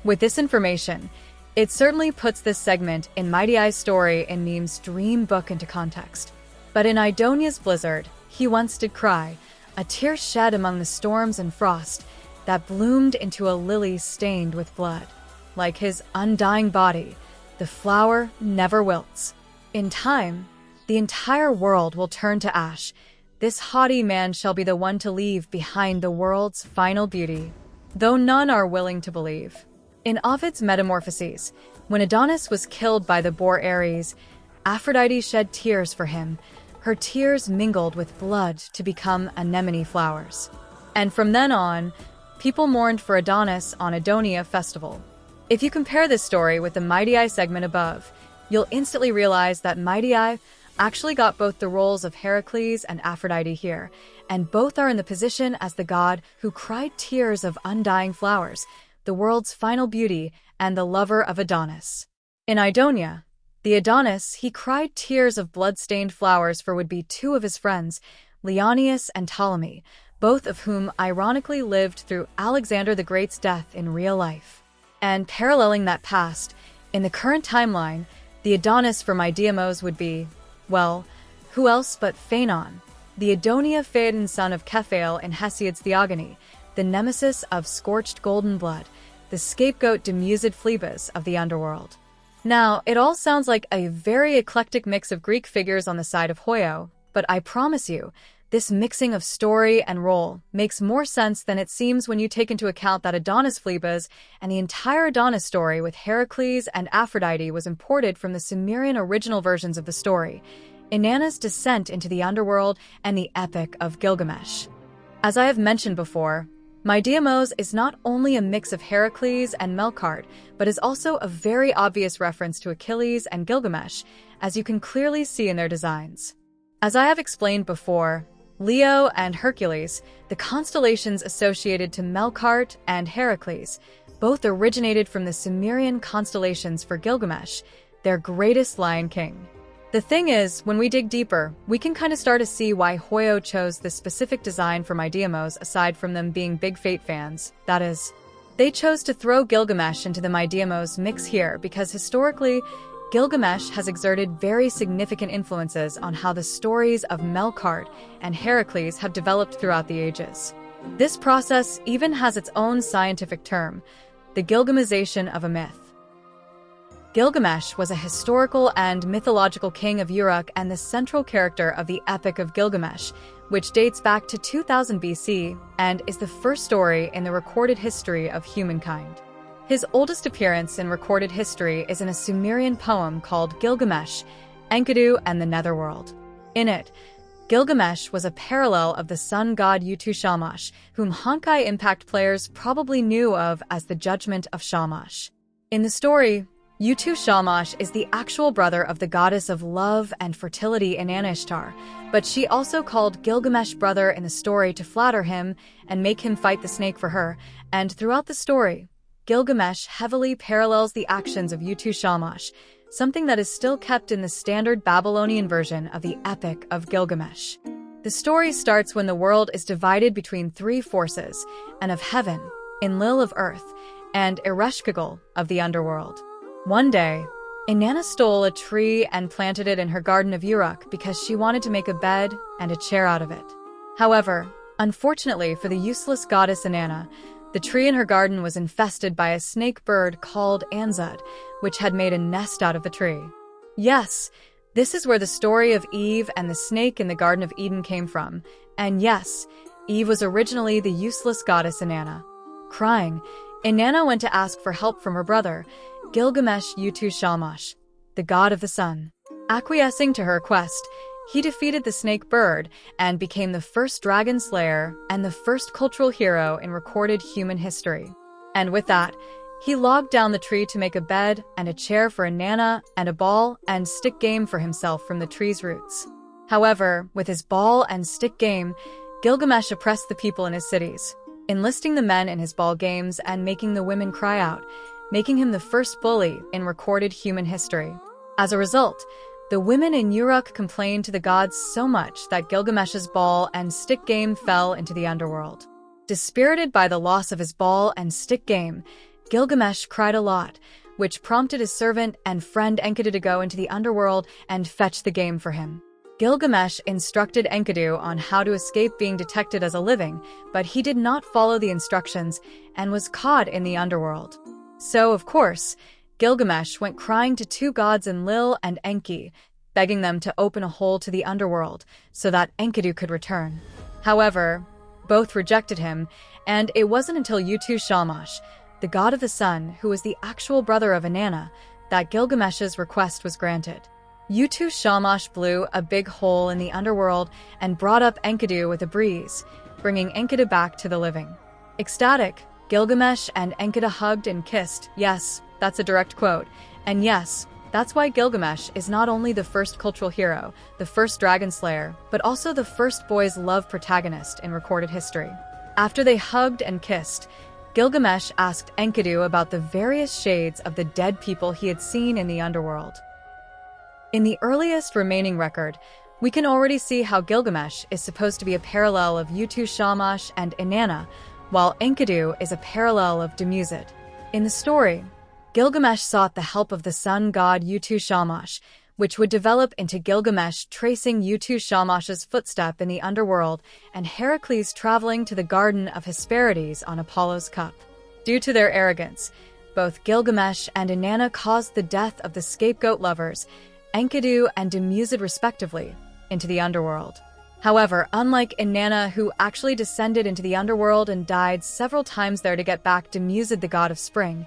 With this information, it certainly puts this segment in Mydei's story in Mime's dream book into context. But in Idonia's blizzard, he once did cry, a tear shed among the storms and frost, that bloomed into a lily stained with blood. Like his undying body, the flower never wilts. In time, the entire world will turn to ash. This haughty man shall be the one to leave behind the world's final beauty, though none are willing to believe. In Ovid's Metamorphoses, when Adonis was killed by the boar Ares, Aphrodite shed tears for him. Her tears mingled with blood to become anemone flowers. And from then on, people mourned for Adonis on Adonia Festival. If you compare this story with the Mydei segment above, you'll instantly realize that Mydei actually got both the roles of Heracles and Aphrodite here, and both are in the position as the god who cried tears of undying flowers, the world's final beauty, and the lover of Adonis. In Idonia, the Adonis, he cried tears of blood-stained flowers for would-be two of his friends, Leonius and Ptolemy, both of whom ironically lived through Alexander the Great's death in real life. And paralleling that past, in the current timeline, the Adonis for Mydeimos would be, well, who else but Phaethon, the Adonia Phaethon son of Kephael in Hesiod's Theogony, the nemesis of scorched golden blood, the scapegoat demused Phlebas of the Underworld. Now, it all sounds like a very eclectic mix of Greek figures on the side of Hoyo, but I promise you, this mixing of story and role makes more sense than it seems when you take into account that Adonis Phlebas and the entire Adonis story with Heracles and Aphrodite was imported from the Sumerian original versions of the story, Inanna's descent into the Underworld, and the Epic of Gilgamesh. As I have mentioned before, Mydeimos is not only a mix of Heracles and Melqart, but is also a very obvious reference to Achilles and Gilgamesh, as you can clearly see in their designs. As I have explained before, Leo and Hercules, the constellations associated to Melqart and Heracles, both originated from the Sumerian constellations for Gilgamesh, their greatest lion king. The thing is, when we dig deeper, we can kind of start to see why Hoyo chose this specific design for Mydeimos aside from them being big Fate fans. That is, they chose to throw Gilgamesh into the Mydeimos mix here because historically, Gilgamesh has exerted very significant influences on how the stories of Melqart and Heracles have developed throughout the ages. This process even has its own scientific term, the Gilgamization of a myth. Gilgamesh was a historical and mythological king of Uruk and the central character of the Epic of Gilgamesh, which dates back to 2000 BC and is the first story in the recorded history of humankind. His oldest appearance in recorded history is in a Sumerian poem called Gilgamesh, Enkidu, and the Netherworld. In it, Gilgamesh was a parallel of the sun god Utu-Shamash, whom Honkai Impact players probably knew of as the Judgment of Shamash. In the story, Utu-Shamash is the actual brother of the goddess of love and fertility Inanna, but she also called Gilgamesh brother in the story to flatter him and make him fight the snake for her, and throughout the story, Gilgamesh heavily parallels the actions of Utu-Shamash, something that is still kept in the standard Babylonian version of the Epic of Gilgamesh. The story starts when the world is divided between three forces, and of heaven, Enlil of earth, and Ereshkigal of the underworld. One day, Inanna stole a tree and planted it in her garden of Uruk because she wanted to make a bed and a chair out of it. However, unfortunately for the useless goddess Inanna, the tree in her garden was infested by a snake bird called Anzud, which had made a nest out of the tree. Yes, this is where the story of Eve and the snake in the Garden of Eden came from. And yes, Eve was originally the useless goddess Inanna. Crying, Inanna went to ask for help from her brother, Gilgamesh Utu-Shamash, the god of the sun. Acquiescing to her request, he defeated the snake bird and became the first dragon slayer and the first cultural hero in recorded human history. And with that, he logged down the tree to make a bed and a chair for Inanna and a ball and stick game for himself from the tree's roots. However, with his ball and stick game, Gilgamesh oppressed the people in his cities, enlisting the men in his ball games and making the women cry out, making him the first bully in recorded human history. As a result, The women in Uruk complained to the gods so much that Gilgamesh's ball and stick game fell into the underworld. Dispirited by the loss of his ball and stick game, Gilgamesh cried a lot, which prompted his servant and friend Enkidu to go into the underworld and fetch the game for him. Gilgamesh instructed Enkidu on how to escape being detected as a living, but he did not follow the instructions and was caught in the underworld. So, of course, Gilgamesh went crying to two gods Enlil and Enki, begging them to open a hole to the underworld so that Enkidu could return. However, both rejected him, and it wasn't until Shamash, the god of the sun, who was the actual brother of Inanna, that Gilgamesh's request was granted. Shamash blew a big hole in the underworld and brought up Enkidu with a breeze, bringing Enkidu back to the living. Ecstatic, Gilgamesh and Enkidu hugged and kissed. Yes, that's a direct quote. And yes, that's why Gilgamesh is not only the first cultural hero, the first dragon slayer, but also the first boys' love protagonist in recorded history. After they hugged and kissed, Gilgamesh asked Enkidu about the various shades of the dead people he had seen in the underworld. In the earliest remaining record, we can already see how Gilgamesh is supposed to be a parallel of Shamash and Inanna, while Enkidu is a parallel of Demuzid. In the story, Gilgamesh sought the help of the sun god Shamash, which would develop into Gilgamesh tracing Shamash's footstep in the underworld and Heracles traveling to the Garden of Hesperides on Apollo's cup. Due to their arrogance, both Gilgamesh and Inanna caused the death of the scapegoat lovers, Enkidu and Demuzid respectively, into the underworld. However, unlike Inanna, who actually descended into the underworld and died several times there to get back Demuzid, the god of spring,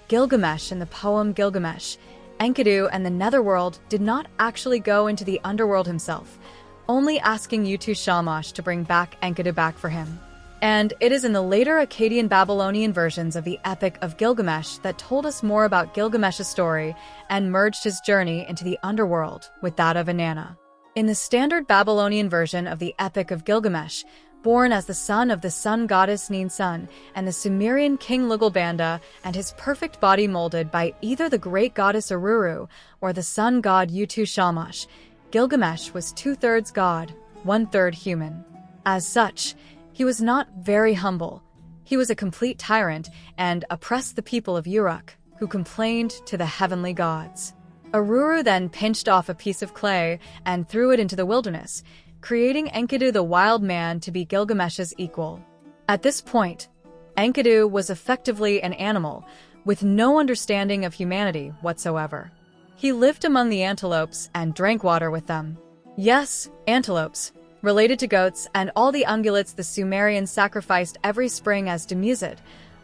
Gilgamesh in the poem Gilgamesh, Enkidu and the netherworld did not actually go into the underworld himself, only asking Shamash to bring back Enkidu back for him. And it is in the later Akkadian Babylonian versions of the Epic of Gilgamesh that told us more about Gilgamesh's story and merged his journey into the underworld with that of Inanna. In the standard Babylonian version of the Epic of Gilgamesh, born as the son of the sun goddess Ninsun and the Sumerian king Lugalbanda, and his perfect body molded by either the great goddess Aruru or the sun god Shamash, Gilgamesh was 2/3 god, 1/3 human. As such, he was not very humble. He was a complete tyrant and oppressed the people of Uruk, who complained to the heavenly gods. Aruru then pinched off a piece of clay and threw it into the wilderness, creating Enkidu the wild man to be Gilgamesh's equal. At this point, Enkidu was effectively an animal, with no understanding of humanity whatsoever. He lived among the antelopes and drank water with them. Yes, antelopes, related to goats and all the ungulates the Sumerians sacrificed every spring as Demuzid.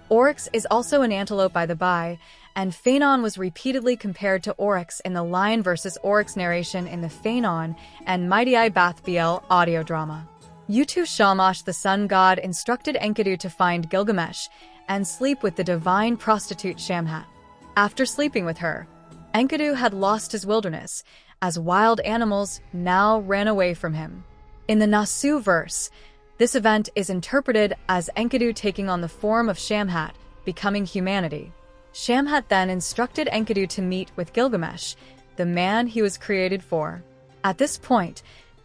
Oryx is also an antelope by the by, and Phaethon was repeatedly compared to Oryx in the Lion vs. Oryx narration in the Phaethon and Mydei Bathbiel audio drama. Shamash, the sun god, instructed Enkidu to find Gilgamesh and sleep with the divine prostitute Shamhat. After sleeping with her, Enkidu had lost his wilderness, as wild animals now ran away from him. In the Nasu verse, this event is interpreted as Enkidu taking on the form of Shamhat, becoming humanity. Shamhat then instructed Enkidu to meet with Gilgamesh, the man he was created for. At this point,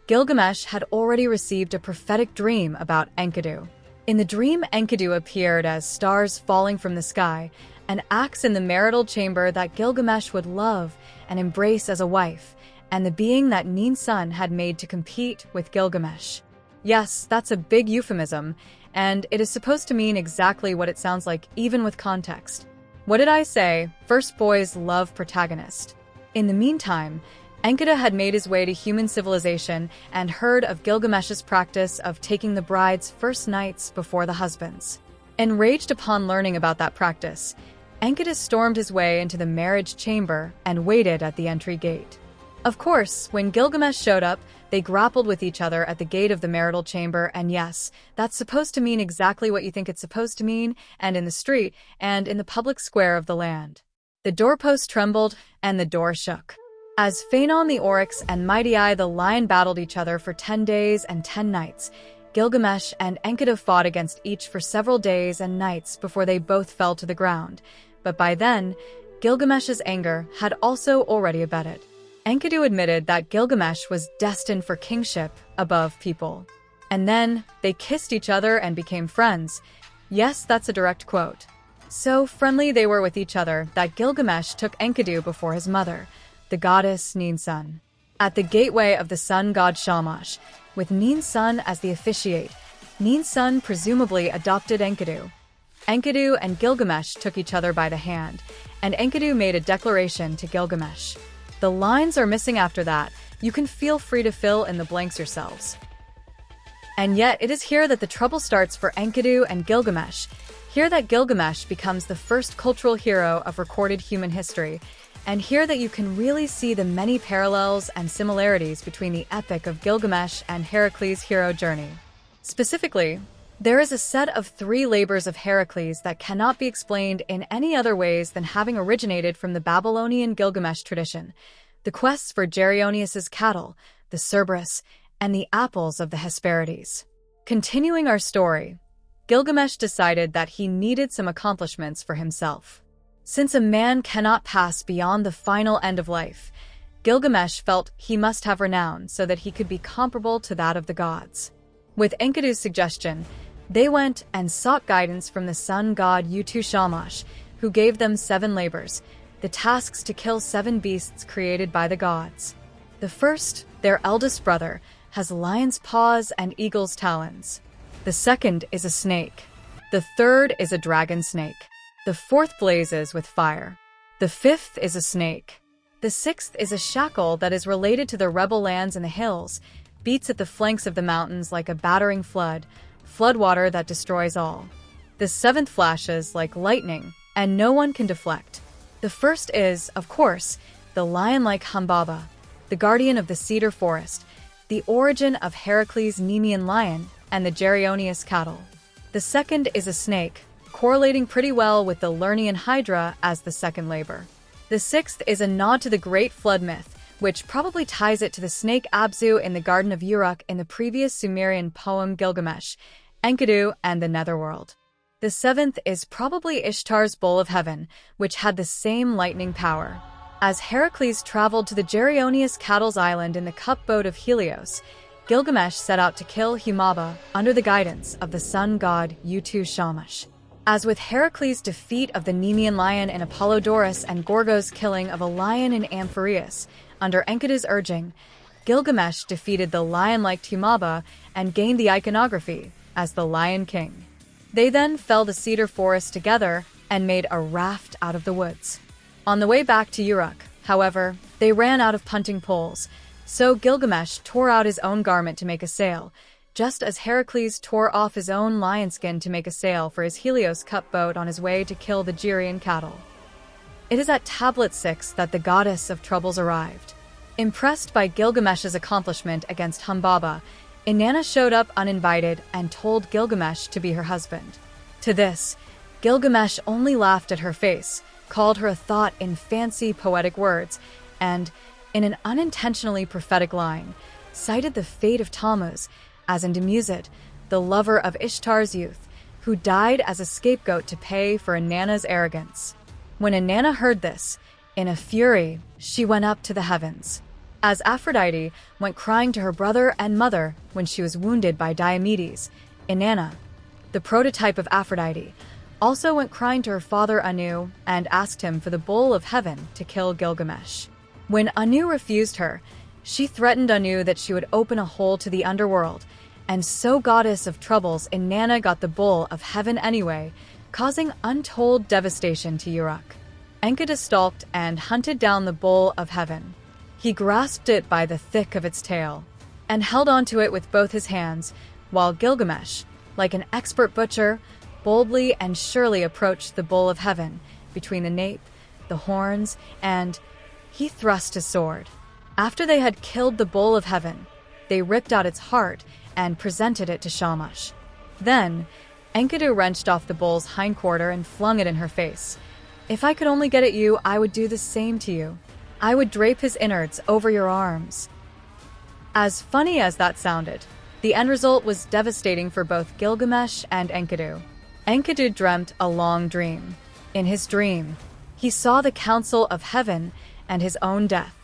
Gilgamesh had already received a prophetic dream about Enkidu. In the dream, Enkidu appeared as stars falling from the sky, an axe in the marital chamber that Gilgamesh would love and embrace as a wife, and the being that Ninsun had made to compete with Gilgamesh. Yes, that's a big euphemism, and it is supposed to mean exactly what it sounds like even with context. What did I say? First boys love protagonist. In the meantime, Enkidu had made his way to human civilization and heard of Gilgamesh's practice of taking the bride's first nights before the husband's. Enraged upon learning about that practice, Enkidu stormed his way into the marriage chamber and waited at the entry gate. Of course, when Gilgamesh showed up, they grappled with each other at the gate of the marital chamber, and yes, that's supposed to mean exactly what you think it's supposed to mean, and in the street, and in the public square of the land. The doorpost trembled, and the door shook. As Phaethon the Oryx and Mydei the Lion battled each other for 10 days and 10 nights, Gilgamesh and Enkidu fought against each for several days and nights before they both fell to the ground. But by then, Gilgamesh's anger had also already abated. Enkidu admitted that Gilgamesh was destined for kingship above people. And then they kissed each other and became friends. Yes, that's a direct quote. So friendly they were with each other that Gilgamesh took Enkidu before his mother, the goddess Ninsun, at the gateway of the sun god Shamash, with Ninsun as the officiate. Ninsun presumably adopted Enkidu. Enkidu and Gilgamesh took each other by the hand, and Enkidu made a declaration to Gilgamesh. The lines are missing after that. You can feel free to fill in the blanks yourselves. And yet, it is here that the trouble starts for Enkidu and Gilgamesh. Here that Gilgamesh becomes the first cultural hero of recorded human history, and here that you can really see the many parallels and similarities between the epic of Gilgamesh and Heracles' hero journey. Specifically, there is a set of 3 labors of Heracles that cannot be explained in any other ways than having originated from the Babylonian Gilgamesh tradition: the quests for Geryoneus's cattle, the Cerberus, and the apples of the Hesperides. Continuing our story, Gilgamesh decided that he needed some accomplishments for himself. Since a man cannot pass beyond the final end of life, Gilgamesh felt he must have renown so that he could be comparable to that of the gods. With Enkidu's suggestion, they went and sought guidance from the sun god Utu Shamash, who gave them 7 labors, the tasks to kill 7 beasts created by the gods. The first, their eldest brother, has lion's paws and eagle's talons. The second is a snake. The third is a dragon snake. The fourth blazes with fire. The fifth is a snake. The sixth is a shackle that is related to the rebel lands in the hills, beats at the flanks of the mountains like a battering floodwater that destroys all. The seventh flashes like lightning, and no one can deflect. The first is, of course, the lion-like Humbaba, the guardian of the cedar forest, the origin of Heracles' Nemean lion and the Geryoneus cattle. The second is a snake, correlating pretty well with the Lernaean Hydra as the second labor. The sixth is a nod to the Great Flood myth, which probably ties it to the snake Abzu in the Garden of Uruk in the previous Sumerian poem Gilgamesh, Enkidu, and the Netherworld. The seventh is probably Ishtar's Bowl of Heaven, which had the same lightning power. As Heracles traveled to the Geryoneus Cattle's island in the cup boat of Helios, Gilgamesh set out to kill Humbaba under the guidance of the sun god Utu Shamash. As with Heracles' defeat of the Nemean lion in Apollodorus and Gorgo's killing of a lion in Amphireus, under Enkidu's urging, Gilgamesh defeated the lion-like Humbaba and gained the iconography as the Lion King. They then felled a cedar forest together and made a raft out of the woods. On the way back to Uruk, however, they ran out of punting poles, so Gilgamesh tore out his own garment to make a sail, just as Heracles tore off his own lion skin to make a sail for his Helios cup boat on his way to kill the Geryon cattle. It is at Tablet 6 that the goddess of troubles arrived. Impressed by Gilgamesh's accomplishment against Humbaba, Inanna showed up uninvited and told Gilgamesh to be her husband. To this, Gilgamesh only laughed at her face, called her a thought in fancy poetic words, and, in an unintentionally prophetic line, cited the fate of Tammuz, as in Demuset, the lover of Ishtar's youth, who died as a scapegoat to pay for Inanna's arrogance. When Inanna heard this, in a fury, she went up to the heavens. As Aphrodite went crying to her brother and mother when she was wounded by Diomedes, Inanna, the prototype of Aphrodite, also went crying to her father Anu and asked him for the bowl of heaven to kill Gilgamesh. When Anu refused her, she threatened Anu that she would open a hole to the underworld, and so goddess of troubles Inanna got the bowl of heaven anyway, causing untold devastation to Uruk. Enkidu stalked and hunted down the bowl of heaven. He grasped it by the thick of its tail, and held onto it with both his hands, while Gilgamesh, like an expert butcher, boldly and surely approached the bowl of heaven, between the nape, the horns, and he thrust his sword. After they had killed the bowl of heaven, they ripped out its heart and presented it to Shamash. Then, Enkidu wrenched off the bull's hindquarter and flung it in her face. "If I could only get at you, I would do the same to you. I would drape his innards over your arms." As funny as that sounded, the end result was devastating for both Gilgamesh and Enkidu. Enkidu dreamt a long dream. In his dream, he saw the council of heaven and his own death.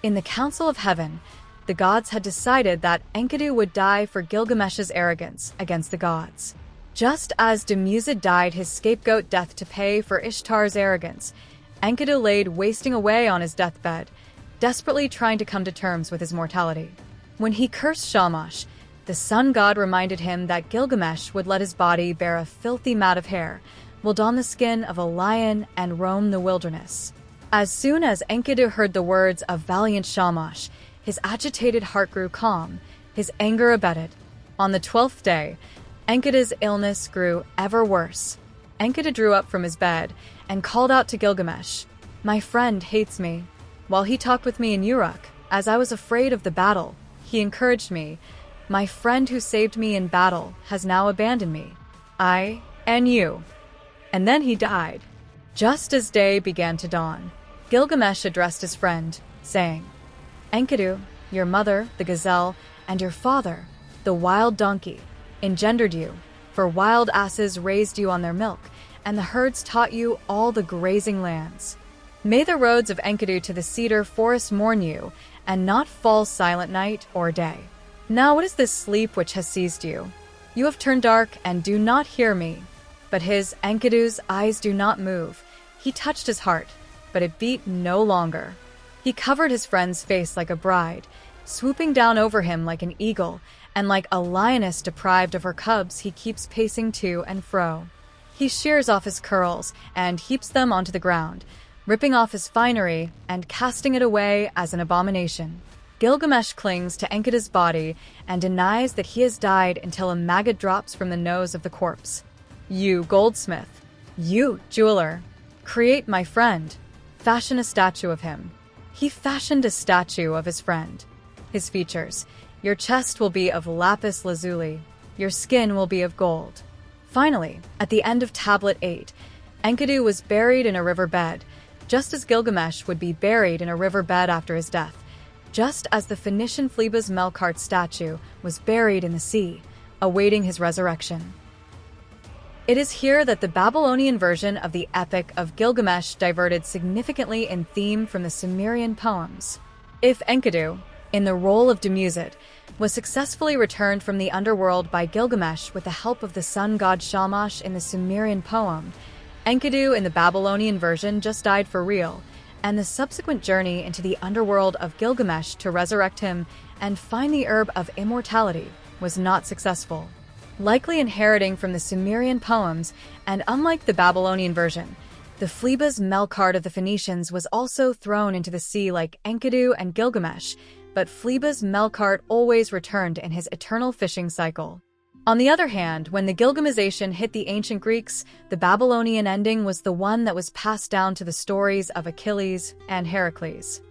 In the Council of Heaven, the gods had decided that Enkidu would die for Gilgamesh's arrogance against the gods. Just as Demusid died his scapegoat death to pay for Ishtar's arrogance, Enkidu laid wasting away on his deathbed, desperately trying to come to terms with his mortality. When he cursed Shamash, the sun god reminded him that Gilgamesh would let his body bear a filthy mat of hair, will don the skin of a lion and roam the wilderness. As soon as Enkidu heard the words of valiant Shamash, his agitated heart grew calm, his anger abated. On the 12th day, Enkidu's illness grew ever worse. Enkidu drew up from his bed and called out to Gilgamesh, "My friend hates me." While he talked with me in Uruk, as I was afraid of the battle, he encouraged me, "My friend who saved me in battle has now abandoned me. I and you." And then he died. Just as day began to dawn, Gilgamesh addressed his friend, saying, "Enkidu, your mother, the gazelle, and your father, the wild donkey, engendered you, for wild asses raised you on their milk, and the herds taught you all the grazing lands. May the roads of Enkidu to the cedar forest mourn you, and not fall silent night or day. Now what is this sleep which has seized you? You have turned dark and do not hear me." But his, Enkidu's, eyes do not move. He touched his heart, but it beat no longer. He covered his friend's face like a bride, swooping down over him like an eagle, and like a lioness deprived of her cubs, he keeps pacing to and fro. He shears off his curls and heaps them onto the ground, ripping off his finery and casting it away as an abomination. Gilgamesh clings to Enkidu's body and denies that he has died until a maggot drops from the nose of the corpse. "You, goldsmith, you, jeweler, create my friend. Fashion a statue of him." He fashioned a statue of his friend. His features: your chest will be of lapis lazuli, your skin will be of gold. Finally, at the end of Tablet 8, Enkidu was buried in a riverbed, just as Gilgamesh would be buried in a riverbed after his death, just as the Phoenician Phlebas Melqart statue was buried in the sea, awaiting his resurrection. It is here that the Babylonian version of the Epic of Gilgamesh diverted significantly in theme from the Sumerian poems. If Enkidu, in the role of Demusid, was successfully returned from the underworld by Gilgamesh with the help of the sun god Shamash in the Sumerian poem, Enkidu in the Babylonian version just died for real, and the subsequent journey into the underworld of Gilgamesh to resurrect him and find the herb of immortality was not successful. Likely inheriting from the Sumerian poems, and unlike the Babylonian version, the Phlebas Melqart of the Phoenicians was also thrown into the sea like Enkidu and Gilgamesh, but Phlebas Melqart always returned in his eternal fishing cycle. On the other hand, when the Gilgamization hit the ancient Greeks, the Babylonian ending was the one that was passed down to the stories of Achilles and Heracles.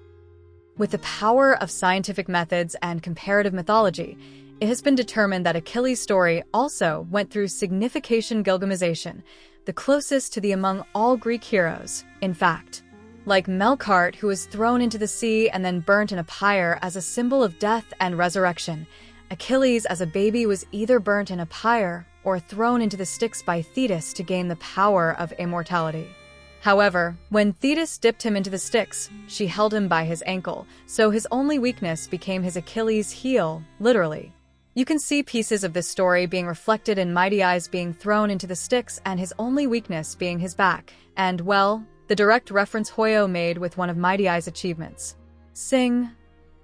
With the power of scientific methods and comparative mythology, it has been determined that Achilles' story also went through signification Gilgamization, the closest to the among all Greek heroes, in fact. Like Melqart, who was thrown into the sea and then burnt in a pyre as a symbol of death and resurrection, Achilles as a baby was either burnt in a pyre or thrown into the Styx by Thetis to gain the power of immortality. However, when Thetis dipped him into the Styx, she held him by his ankle, so his only weakness became his Achilles' heel, literally. You can see pieces of this story being reflected in Mydei's being thrown into the Styx and his only weakness being his back, and, well, the direct reference Hoyo made with one of Mydei's achievements. Sing,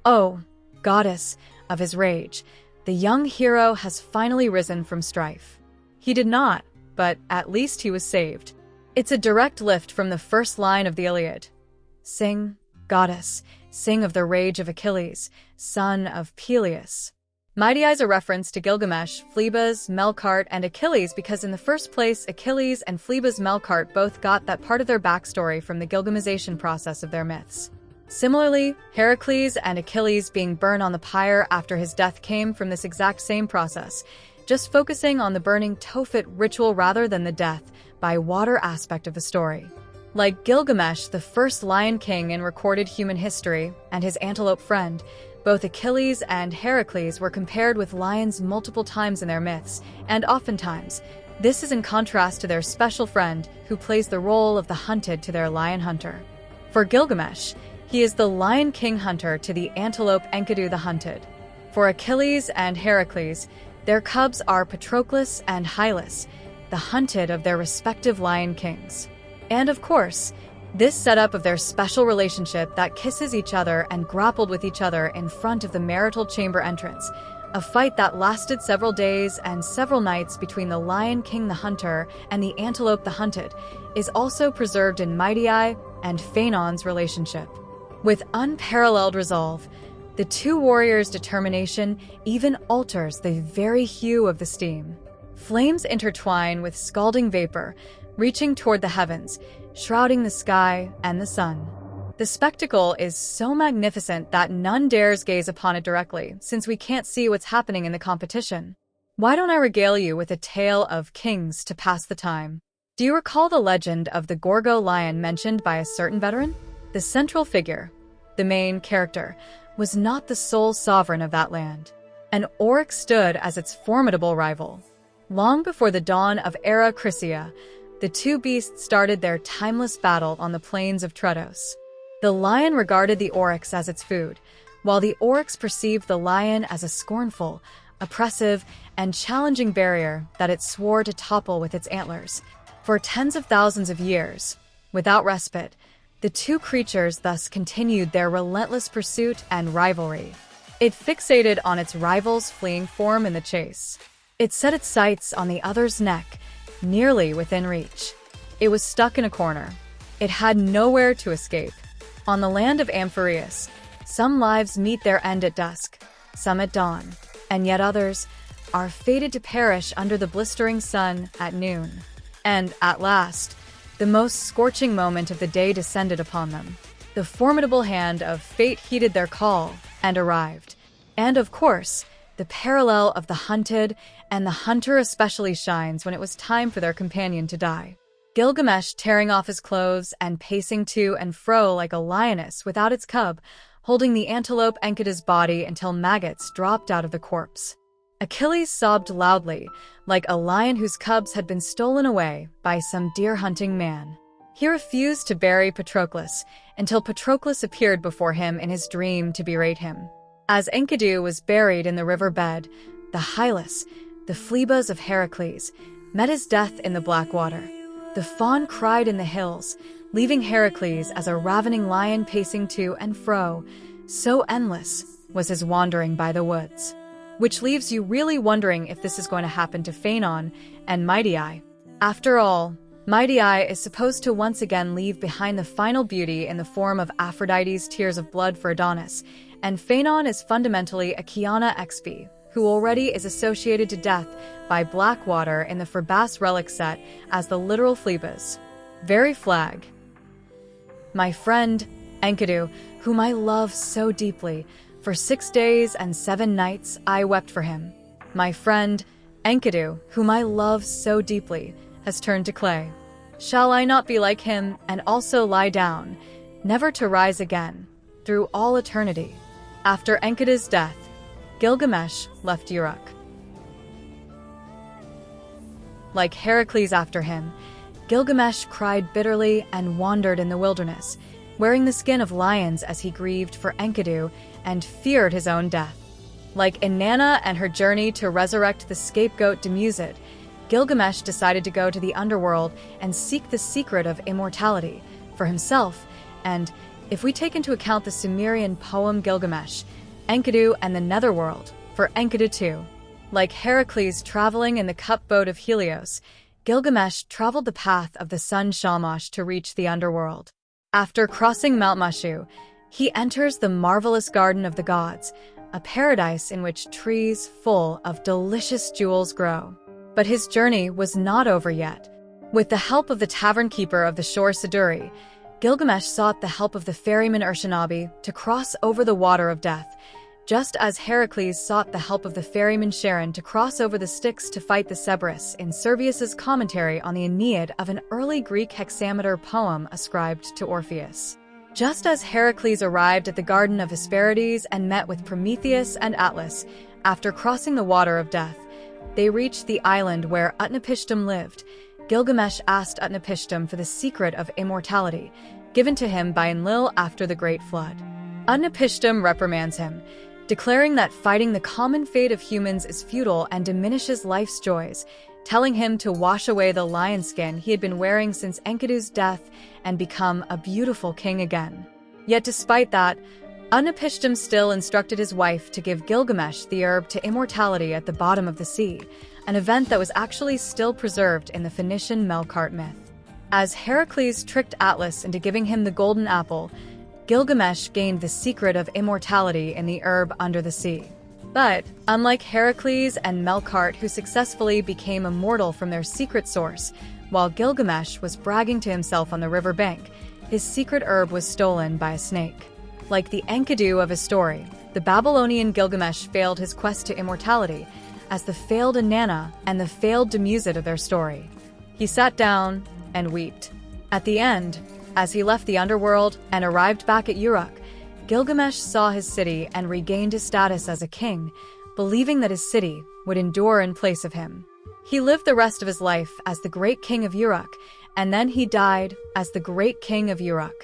"Oh, goddess," of his rage, the young hero has finally risen from strife. He did not, but at least he was saved. It's a direct lift from the first line of the Eliot. Sing, goddess, sing of the rage of Achilles, son of Peleus. Mydei is a reference to Gilgamesh, Phlebas, Melqart, and Achilles because in the first place, Achilles and Phlebas Melqart both got that part of their backstory from the Gilgamization process of their myths. Similarly, Heracles and Achilles being burned on the pyre after his death came from this exact same process, just focusing on the burning Tophet ritual rather than the death by water aspect of the story. Like Gilgamesh, the first Lion King in recorded human history, and his antelope friend, both Achilles and Heracles were compared with lions multiple times in their myths, and oftentimes, this is in contrast to their special friend who plays the role of the hunted to their lion hunter. For Gilgamesh, He is the Lion King hunter to the Antelope Enkidu the hunted. For Achilles and Heracles, their cubs are Patroclus and Hylas, the hunted of their respective Lion Kings. And of course, this setup of their special relationship that kisses each other and grappled with each other in front of the marital chamber entrance, a fight that lasted several days and several nights between the Lion King the hunter and the Antelope the hunted, is also preserved in Mydei and Phaethon's relationship. With unparalleled resolve, the two warriors' determination even alters the very hue of the steam. Flames intertwine with scalding vapor, reaching toward the heavens, shrouding the sky and the sun. The spectacle is so magnificent that none dares gaze upon it directly, since we can't see what's happening in the competition. Why don't I regale you with a tale of kings to pass the time? Do you recall the legend of the Gorgo lion mentioned by a certain veteran? The central figure, the main character, was not the sole sovereign of that land. An oryx stood as its formidable rival. Long before the dawn of Era Chrysia, the two beasts started their timeless battle on the plains of Troodos. The lion regarded the oryx as its food, while the oryx perceived the lion as a scornful, oppressive, and challenging barrier that it swore to topple with its antlers. For tens of thousands of years, without respite, the two creatures thus continued their relentless pursuit and rivalry. It fixated on its rival's fleeing form in the chase. It set its sights on the other's neck, nearly within reach. It was stuck in a corner. It had nowhere to escape. On the land of Amphireus, some lives meet their end at dusk, some at dawn, and yet others are fated to perish under the blistering sun at noon. And, at last, the most scorching moment of the day descended upon them. The formidable hand of fate heeded their call and arrived. And, of course, the parallel of the hunted and the hunter especially shines when it was time for their companion to die. Gilgamesh tearing off his clothes and pacing to and fro like a lioness without its cub, holding the Antelope Enkidu's body until maggots dropped out of the corpse. Achilles sobbed loudly, like a lion whose cubs had been stolen away by some deer-hunting man. He refused to bury Patroclus until Patroclus appeared before him in his dream to berate him. As Enkidu was buried in the river bed, the Hylas, the Phlebas of Heracles, met his death in the black water. The fawn cried in the hills, leaving Heracles as a ravening lion pacing to and fro. So endless was his wandering by the woods. Which leaves you really wondering if this is going to happen to Phaethon and Mydei. After all, Mydei is supposed to once again leave behind the final beauty in the form of Aphrodite's tears of blood for Adonis, and Phaethon is fundamentally a Kiana XP, who already is associated to death by Blackwater in the Phlebas relic set as the literal Phlebas. Very flag. My friend, Enkidu, whom I love so deeply, for 6 days and 7 nights I wept for him. My friend, Enkidu, whom I love so deeply, has turned to clay. Shall I not be like him and also lie down, never to rise again, through all eternity? After Enkidu's death, Gilgamesh left Uruk. Like Heracles after him, Gilgamesh cried bitterly and wandered in the wilderness, wearing the skin of lions as he grieved for Enkidu and feared his own death. Like Inanna and her journey to resurrect the scapegoat Demusid, Gilgamesh decided to go to the Underworld and seek the secret of immortality for himself, and, if we take into account the Sumerian poem Gilgamesh, Enkidu and the Netherworld, for Enkidu too. Like Heracles traveling in the cup boat of Helios, Gilgamesh traveled the path of the sun Shamash to reach the Underworld. After crossing Mount Mashu, he enters the marvelous Garden of the Gods, a paradise in which trees full of delicious jewels grow. But his journey was not over yet. With the help of the tavern keeper of the shore Siduri, Gilgamesh sought the help of the ferryman Urshanabi to cross over the water of death, just as Heracles sought the help of the ferryman Charon to cross over the Styx to fight the Cerberus in Servius's commentary on the Aeneid of an early Greek hexameter poem ascribed to Orpheus. Just as Heracles arrived at the Garden of Hesperides and met with Prometheus and Atlas, after crossing the water of death, they reached the island where Utnapishtim lived. Gilgamesh asked Utnapishtim for the secret of immortality. given to him by Enlil after the Great Flood. Utnapishtim reprimands him, declaring that fighting the common fate of humans is futile and diminishes life's joys, telling him to wash away the lion skin he had been wearing since Enkidu's death and become a beautiful king again. Yet despite that, Utnapishtim still instructed his wife to give Gilgamesh the herb to immortality at the bottom of the sea, an event that was actually still preserved in the Phoenician Melqart myth. As Heracles tricked Atlas into giving him the golden apple, Gilgamesh gained the secret of immortality in the herb under the sea. But, unlike Heracles and Melqart, who successfully became immortal from their secret source, while Gilgamesh was bragging to himself on the river bank, his secret herb was stolen by a snake. Like the Enkidu of his story, the Babylonian Gilgamesh failed his quest to immortality as the failed Inanna and the failed demi-gods of their story. He sat down and wept. At the end, as he left the underworld and arrived back at Uruk, Gilgamesh saw his city and regained his status as a king, believing that his city would endure in place of him. He lived the rest of his life as the great king of Uruk, and then he died as the great king of Uruk.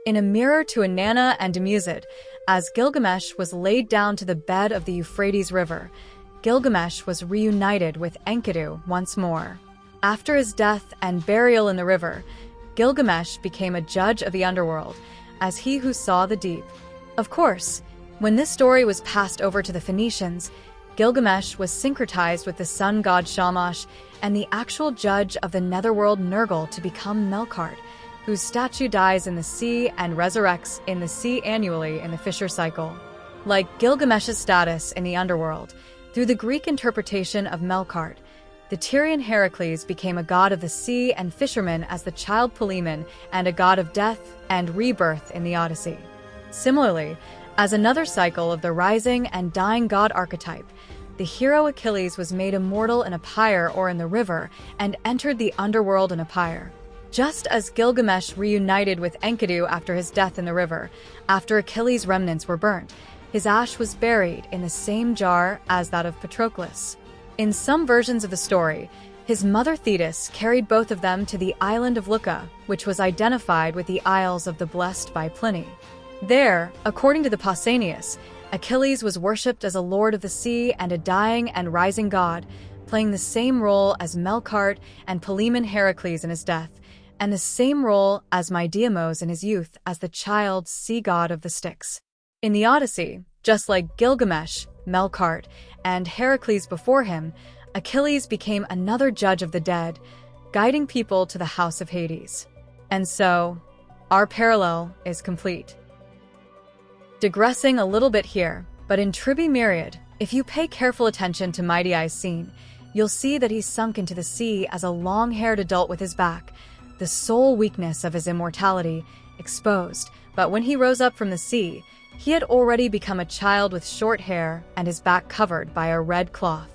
In a mirror to Inanna and demi-gods, as Gilgamesh was laid down to the bed of the Euphrates River, Gilgamesh was reunited with Enkidu once more. After his death and burial in the river, Gilgamesh became a judge of the underworld, as he who saw the deep. Of course, when this story was passed over to the Phoenicians, Gilgamesh was syncretized with the sun god Shamash and the actual judge of the netherworld Nergal to become Melqart, whose statue dies in the sea and resurrects in the sea annually in the Fisher cycle. Like Gilgamesh's status in the underworld, through the Greek interpretation of Melqart, the Tyrian Heracles became a god of the sea and fishermen as the child Philemon and a god of death and rebirth in the Odyssey. Similarly, as another cycle of the rising and dying god archetype, the hero Achilles was made immortal in a pyre or in the river and entered the underworld in a pyre. Just as Gilgamesh reunited with Enkidu after his death in the river, after Achilles' remnants were burnt, his ash was buried in the same jar as that of Patroclus. In some versions of the story, his mother Thetis carried both of them to the island of Leuca, which was identified with the Isles of the Blessed by Pliny. There, according to the Pausanias, Achilles was worshipped as a lord of the sea and a dying and rising god, playing the same role as Melqart and Philemon Heracles in his death, and the same role as Mydeimos in his youth as the child sea god of the Styx. In the Odyssey, just like Gilgamesh, Melqart, and Heracles before him, Achilles became another judge of the dead, guiding people to the house of Hades. And so, our parallel is complete. Digressing a little bit here, but in Tribi Myriad, if you pay careful attention to Mydei's scene, you'll see that he's sunk into the sea as a long-haired adult with his back, the sole weakness of his immortality, exposed. But when he rose up from the sea, he had already become a child with short hair and his back covered by a red cloth.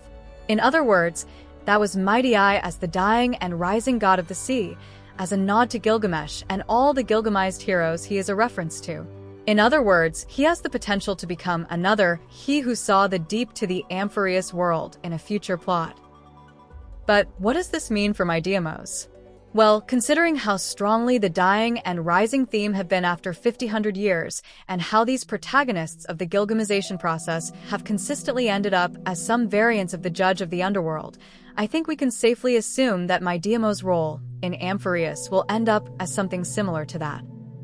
In other words, that was Mydei as the dying and rising god of the sea, as a nod to Gilgamesh and all the Gilgamized heroes he is a reference to. In other words, he has the potential to become another he who saw the deep to the amphibious world in a future plot. But what does this mean for Mydeimos? Well, considering how strongly the dying and rising theme have been after 50-100 years, and how these protagonists of the Gilgamization process have consistently ended up as some variants of the judge of the underworld, I think we can safely assume that Mydeimos' role in Amphibious will end up as something similar to that.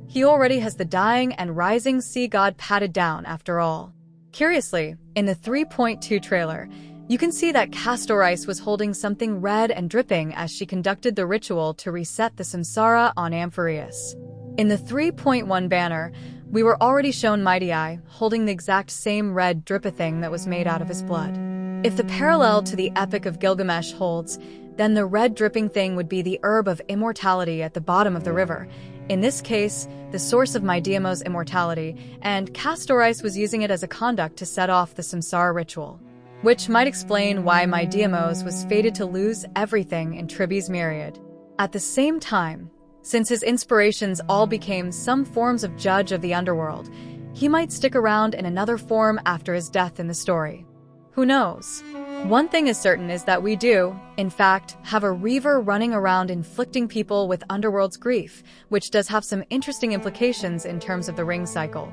He already has the dying and rising sea god patted down after all. Curiously, in the 3.2 trailer, you can see that Castorice was holding something red and dripping as she conducted the ritual to reset the samsara on Amphibious. In the 3.1 banner, we were already shown Mydei holding the exact same red drip-a-thing that was made out of his blood. If the parallel to the Epic of Gilgamesh holds, then the red dripping thing would be the herb of immortality at the bottom of the river. In this case, the source of Mydeimos' immortality, and Castorice was using it as a conduct to set off the samsara ritual. Which might explain why Mydeimos was fated to lose everything in Tribi's Myriad. At the same time, since his inspirations all became some forms of judge of the underworld, he might stick around in another form after his death in the story. Who knows? One thing is certain is that we do, in fact, have a reaver running around inflicting people with Underworld's grief, which does have some interesting implications in terms of the ring cycle.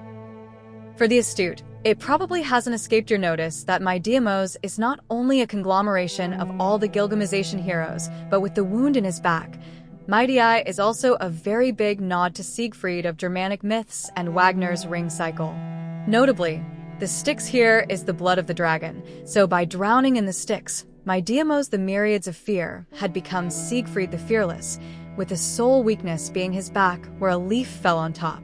For the astute, it probably hasn't escaped your notice that Mydeimos is not only a conglomeration of all the Gilgameshization heroes, but with the wound in his back. Mydei is also a very big nod to Siegfried of Germanic myths and Wagner's ring cycle. Notably, the Styx here is the blood of the dragon, so by drowning in the Styx, Mydeimos the myriads of fear had become Siegfried the fearless, with the sole weakness being his back where a leaf fell on top.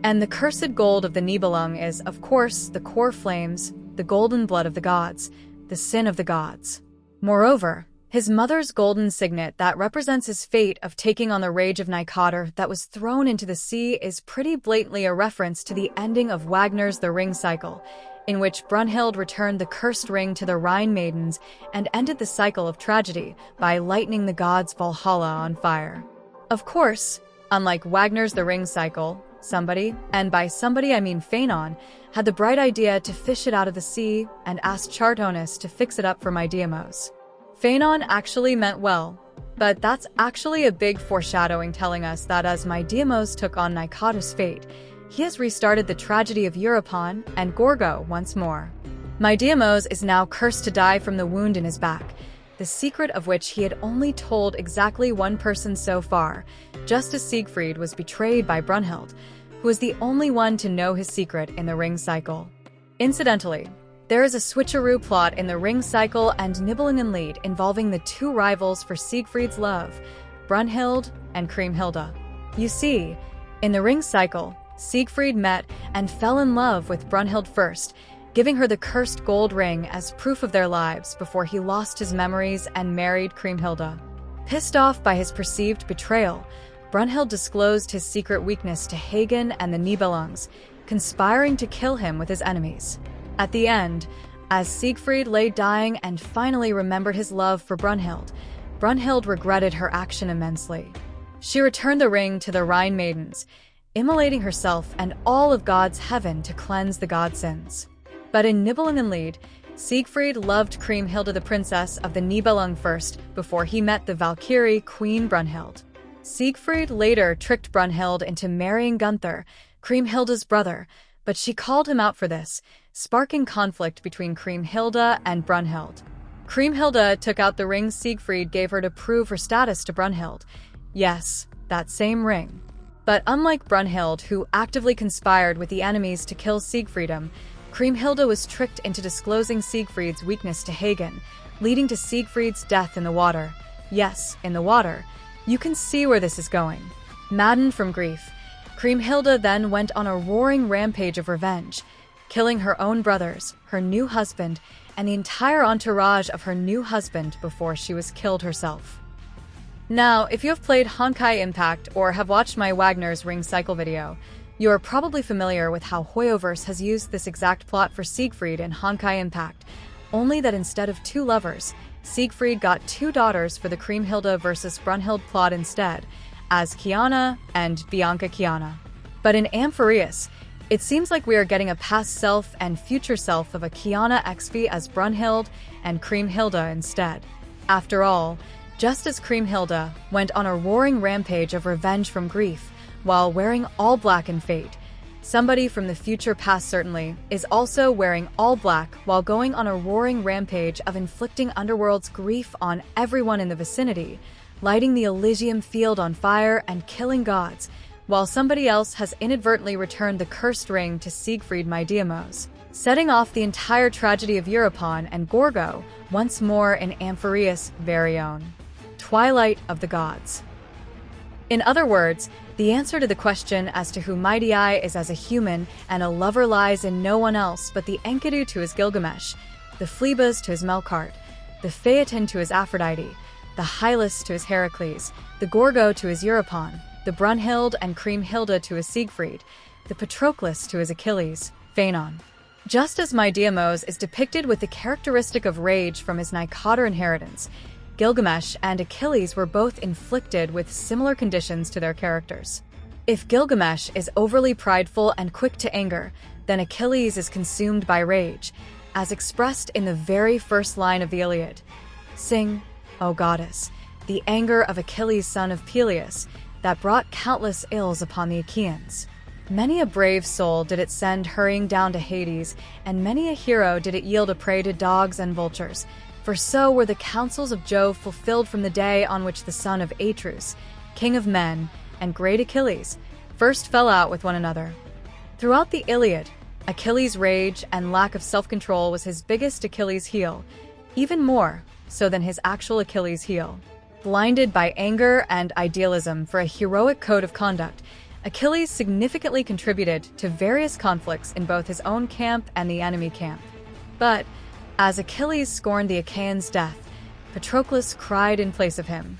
And the cursed gold of the Nibelung is, of course, the core flames, the golden blood of the gods, the sin of the gods. Moreover, his mother's golden signet that represents his fate of taking on the rage of Nycator that was thrown into the sea is pretty blatantly a reference to the ending of Wagner's The Ring cycle, in which Brunhilde returned the cursed ring to the Rhine maidens and ended the cycle of tragedy by lighting the gods' Valhalla on fire. Of course, unlike Wagner's The Ring cycle, somebody, and by somebody I mean Phaethon, had the bright idea to fish it out of the sea and asked Adonis to fix it up for Mydeimos. Phaethon actually meant well, but that's actually a big foreshadowing telling us that as Mydeimos took on Nycator's fate, he has restarted the tragedy of Euripon and Gorgo once more. Mydeimos is now cursed to die from the wound in his back, the secret of which he had only told exactly one person so far, just as Siegfried was betrayed by Brunhilde, who was the only one to know his secret in the ring cycle. Incidentally, there is a switcheroo plot in the ring cycle and Nibelungen involving the two rivals for Siegfried's love, Brunhilde and Kriemhilde. You see, in the ring cycle, Siegfried met and fell in love with Brunhilde first, giving her the cursed gold ring as proof of their lives before he lost his memories and married Kriemhilde. Pissed off by his perceived betrayal, Brunhilde disclosed his secret weakness to Hagen and the Nibelungs, conspiring to kill him with his enemies. At the end, as Siegfried lay dying and finally remembered his love for Brunhilde, Brunhilde regretted her action immensely. She returned the ring to the Rhine maidens, immolating herself and all of God's heaven to cleanse the god sins. But in Nibelungen, Siegfried loved Kriemhilde the princess of the Nibelung first before he met the Valkyrie Queen Brunhilde. Siegfried later tricked Brunhilde into marrying Gunther, Kriemhilde's brother, but she called him out for this, sparking conflict between Kriemhilde and Brunhilde. Kriemhilde took out the ring Siegfried gave her to prove her status to Brunhilde. Yes, that same ring. But unlike Brunhilde, who actively conspired with the enemies to kill Siegfriedum, Kriemhilde was tricked into disclosing Siegfried's weakness to Hagen, leading to Siegfried's death in the water. Yes, in the water. You can see where this is going. Maddened from grief, Kriemhilde then went on a roaring rampage of revenge, killing her own brothers, her new husband, and the entire entourage of her new husband before she was killed herself. Now, if you have played Honkai Impact or have watched my Wagner's Ring Cycle video, you are probably familiar with how Hoyoverse has used this exact plot for Siegfried in Honkai Impact, only that instead of two lovers, Siegfried got two daughters for the Kriemhilde versus Brunhilde plot instead, as Kiana and Bianca Kiana. But in Amphireus, it seems like we are getting a past self and future self of a Kiana XV as Brunhilde and Kriemhilde instead. After all, just as Kriemhilde went on a roaring rampage of revenge from grief while wearing all black in fate, somebody from the future past certainly is also wearing all black while going on a roaring rampage of inflicting Underworld's grief on everyone in the vicinity, lighting the Elysium field on fire and killing gods, while somebody else has inadvertently returned the cursed ring to Siegfried Mydeimos, setting off the entire tragedy of Euripon and Gorgo once more in Amphireus' very own Twilight of the Gods. In other words, the answer to the question as to who Mydei is as a human and a lover lies in no one else but the Enkidu to his Gilgamesh, the Phlebas to his Melqart, the Phaethon to his Aphrodite, the Hylas to his Heracles, the Gorgo to his Euripon, the Brunhilde and Kriemhilde to his Siegfried, the Patroclus to his Achilles, Phaethon. Just as Mydeimos is depicted with the characteristic of rage from his Nycator inheritance, Gilgamesh and Achilles were both inflicted with similar conditions to their characters. If Gilgamesh is overly prideful and quick to anger, then Achilles is consumed by rage, as expressed in the very first line of the Iliad. Sing, O goddess, the anger of Achilles son of Peleus, that brought countless ills upon the Achaeans. Many a brave soul did it send hurrying down to Hades, and many a hero did it yield a prey to dogs and vultures. For so were the counsels of Jove fulfilled from the day on which the son of Atreus, king of men, and great Achilles, first fell out with one another. Throughout the Iliad, Achilles' rage and lack of self-control was his biggest Achilles' heel, even more so than his actual Achilles' heel. Blinded by anger and idealism for a heroic code of conduct, Achilles significantly contributed to various conflicts in both his own camp and the enemy camp. But, as Achilles scorned the Achaeans' death, Patroclus cried in place of him.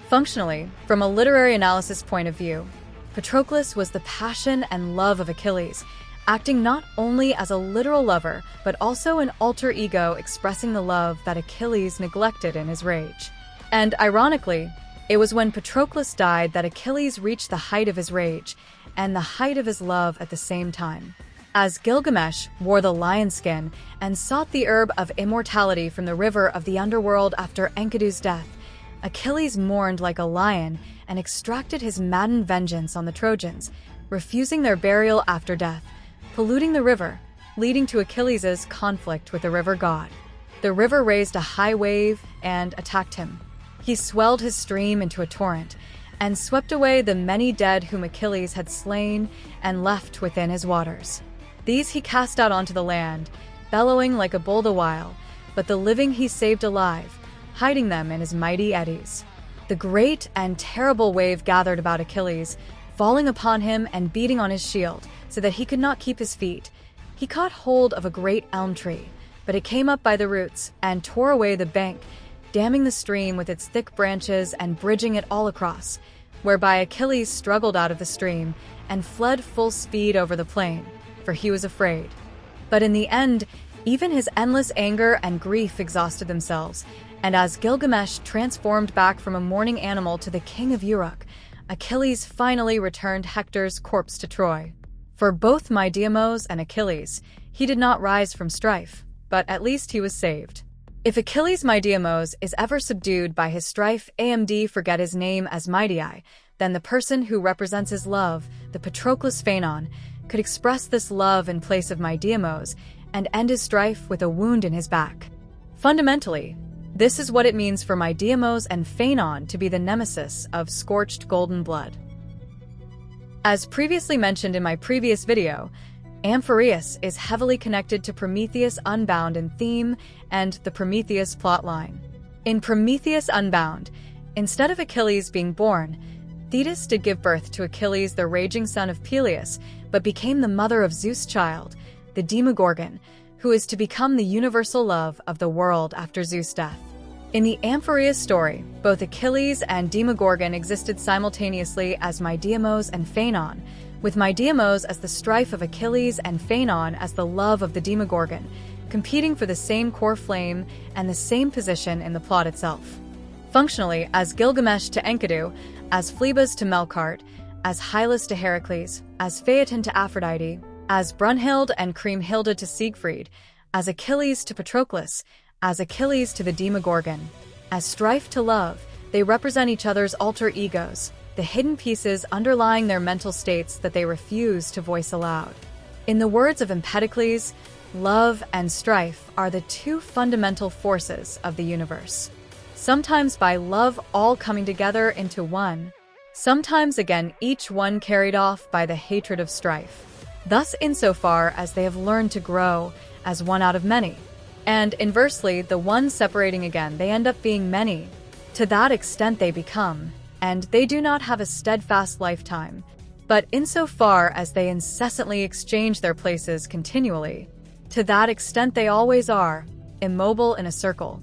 Functionally, from a literary analysis point of view, Patroclus was the passion and love of Achilles, acting not only as a literal lover, but also an alter ego expressing the love that Achilles neglected in his rage. And ironically, it was when Patroclus died that Achilles reached the height of his rage and the height of his love at the same time. As Gilgamesh wore the lion skin and sought the herb of immortality from the river of the Underworld after Enkidu's death, Achilles mourned like a lion and extracted his maddened vengeance on the Trojans, refusing their burial after death, polluting the river, leading to Achilles' conflict with the river god. The river raised a high wave and attacked him. He swelled his stream into a torrent and swept away the many dead whom Achilles had slain and left within his waters. These he cast out onto the land, bellowing like a bull the while, but the living he saved alive, hiding them in his mighty eddies. The great and terrible wave gathered about Achilles, falling upon him and beating on his shield so that he could not keep his feet. He caught hold of a great elm tree, but it came up by the roots and tore away the bank, damming the stream with its thick branches and bridging it all across, whereby Achilles struggled out of the stream and fled full speed over the plain, for he was afraid. But in the end, even his endless anger and grief exhausted themselves, and as Gilgamesh transformed back from a mourning animal to the king of Uruk, Achilles finally returned Hector's corpse to Troy. For both Mydeimos and Achilles, he did not rise from strife, but at least he was saved. If Achilles Mydeimos is ever subdued by his strife, AMD forget his name as Mydei, then the person who represents his love, the Patroclus Phaethon, could express this love in place of Mydeimos and end his strife with a wound in his back. Fundamentally, this is what it means for Mydeimos and Phaethon to be the nemesis of scorched golden blood. As previously mentioned in my previous video, Amphiaraus is heavily connected to Prometheus Unbound in theme and the Prometheus plotline. In Prometheus Unbound, instead of Achilles being born, Thetis did give birth to Achilles, the raging son of Peleus, but became the mother of Zeus' child, the Demogorgon, who is to become the universal love of the world after Zeus' death. In the Amphiaraus story, both Achilles and Demogorgon existed simultaneously as Mydeimos and Phaethon, with Mydeimos as the strife of Achilles and Phaethon as the love of the Demogorgon, competing for the same core flame and the same position in the plot itself. Functionally, as Gilgamesh to Enkidu, as Phlebas to Melqart, as Hylas to Heracles, as Phaethon to Aphrodite, as Brunhilde and Kriemhilde to Siegfried, as Achilles to Patroclus, as Achilles to the Demogorgon, as strife to love, they represent each other's alter egos, the hidden pieces underlying their mental states that they refuse to voice aloud. In the words of Empedocles, love and strife are the two fundamental forces of the universe. Sometimes by love all coming together into one, sometimes again each one carried off by the hatred of strife. Thus insofar as they have learned to grow as one out of many, and inversely the one separating again they end up being many. To that extent they become, and they do not have a steadfast lifetime, but insofar as they incessantly exchange their places continually, to that extent they always are, immobile in a circle.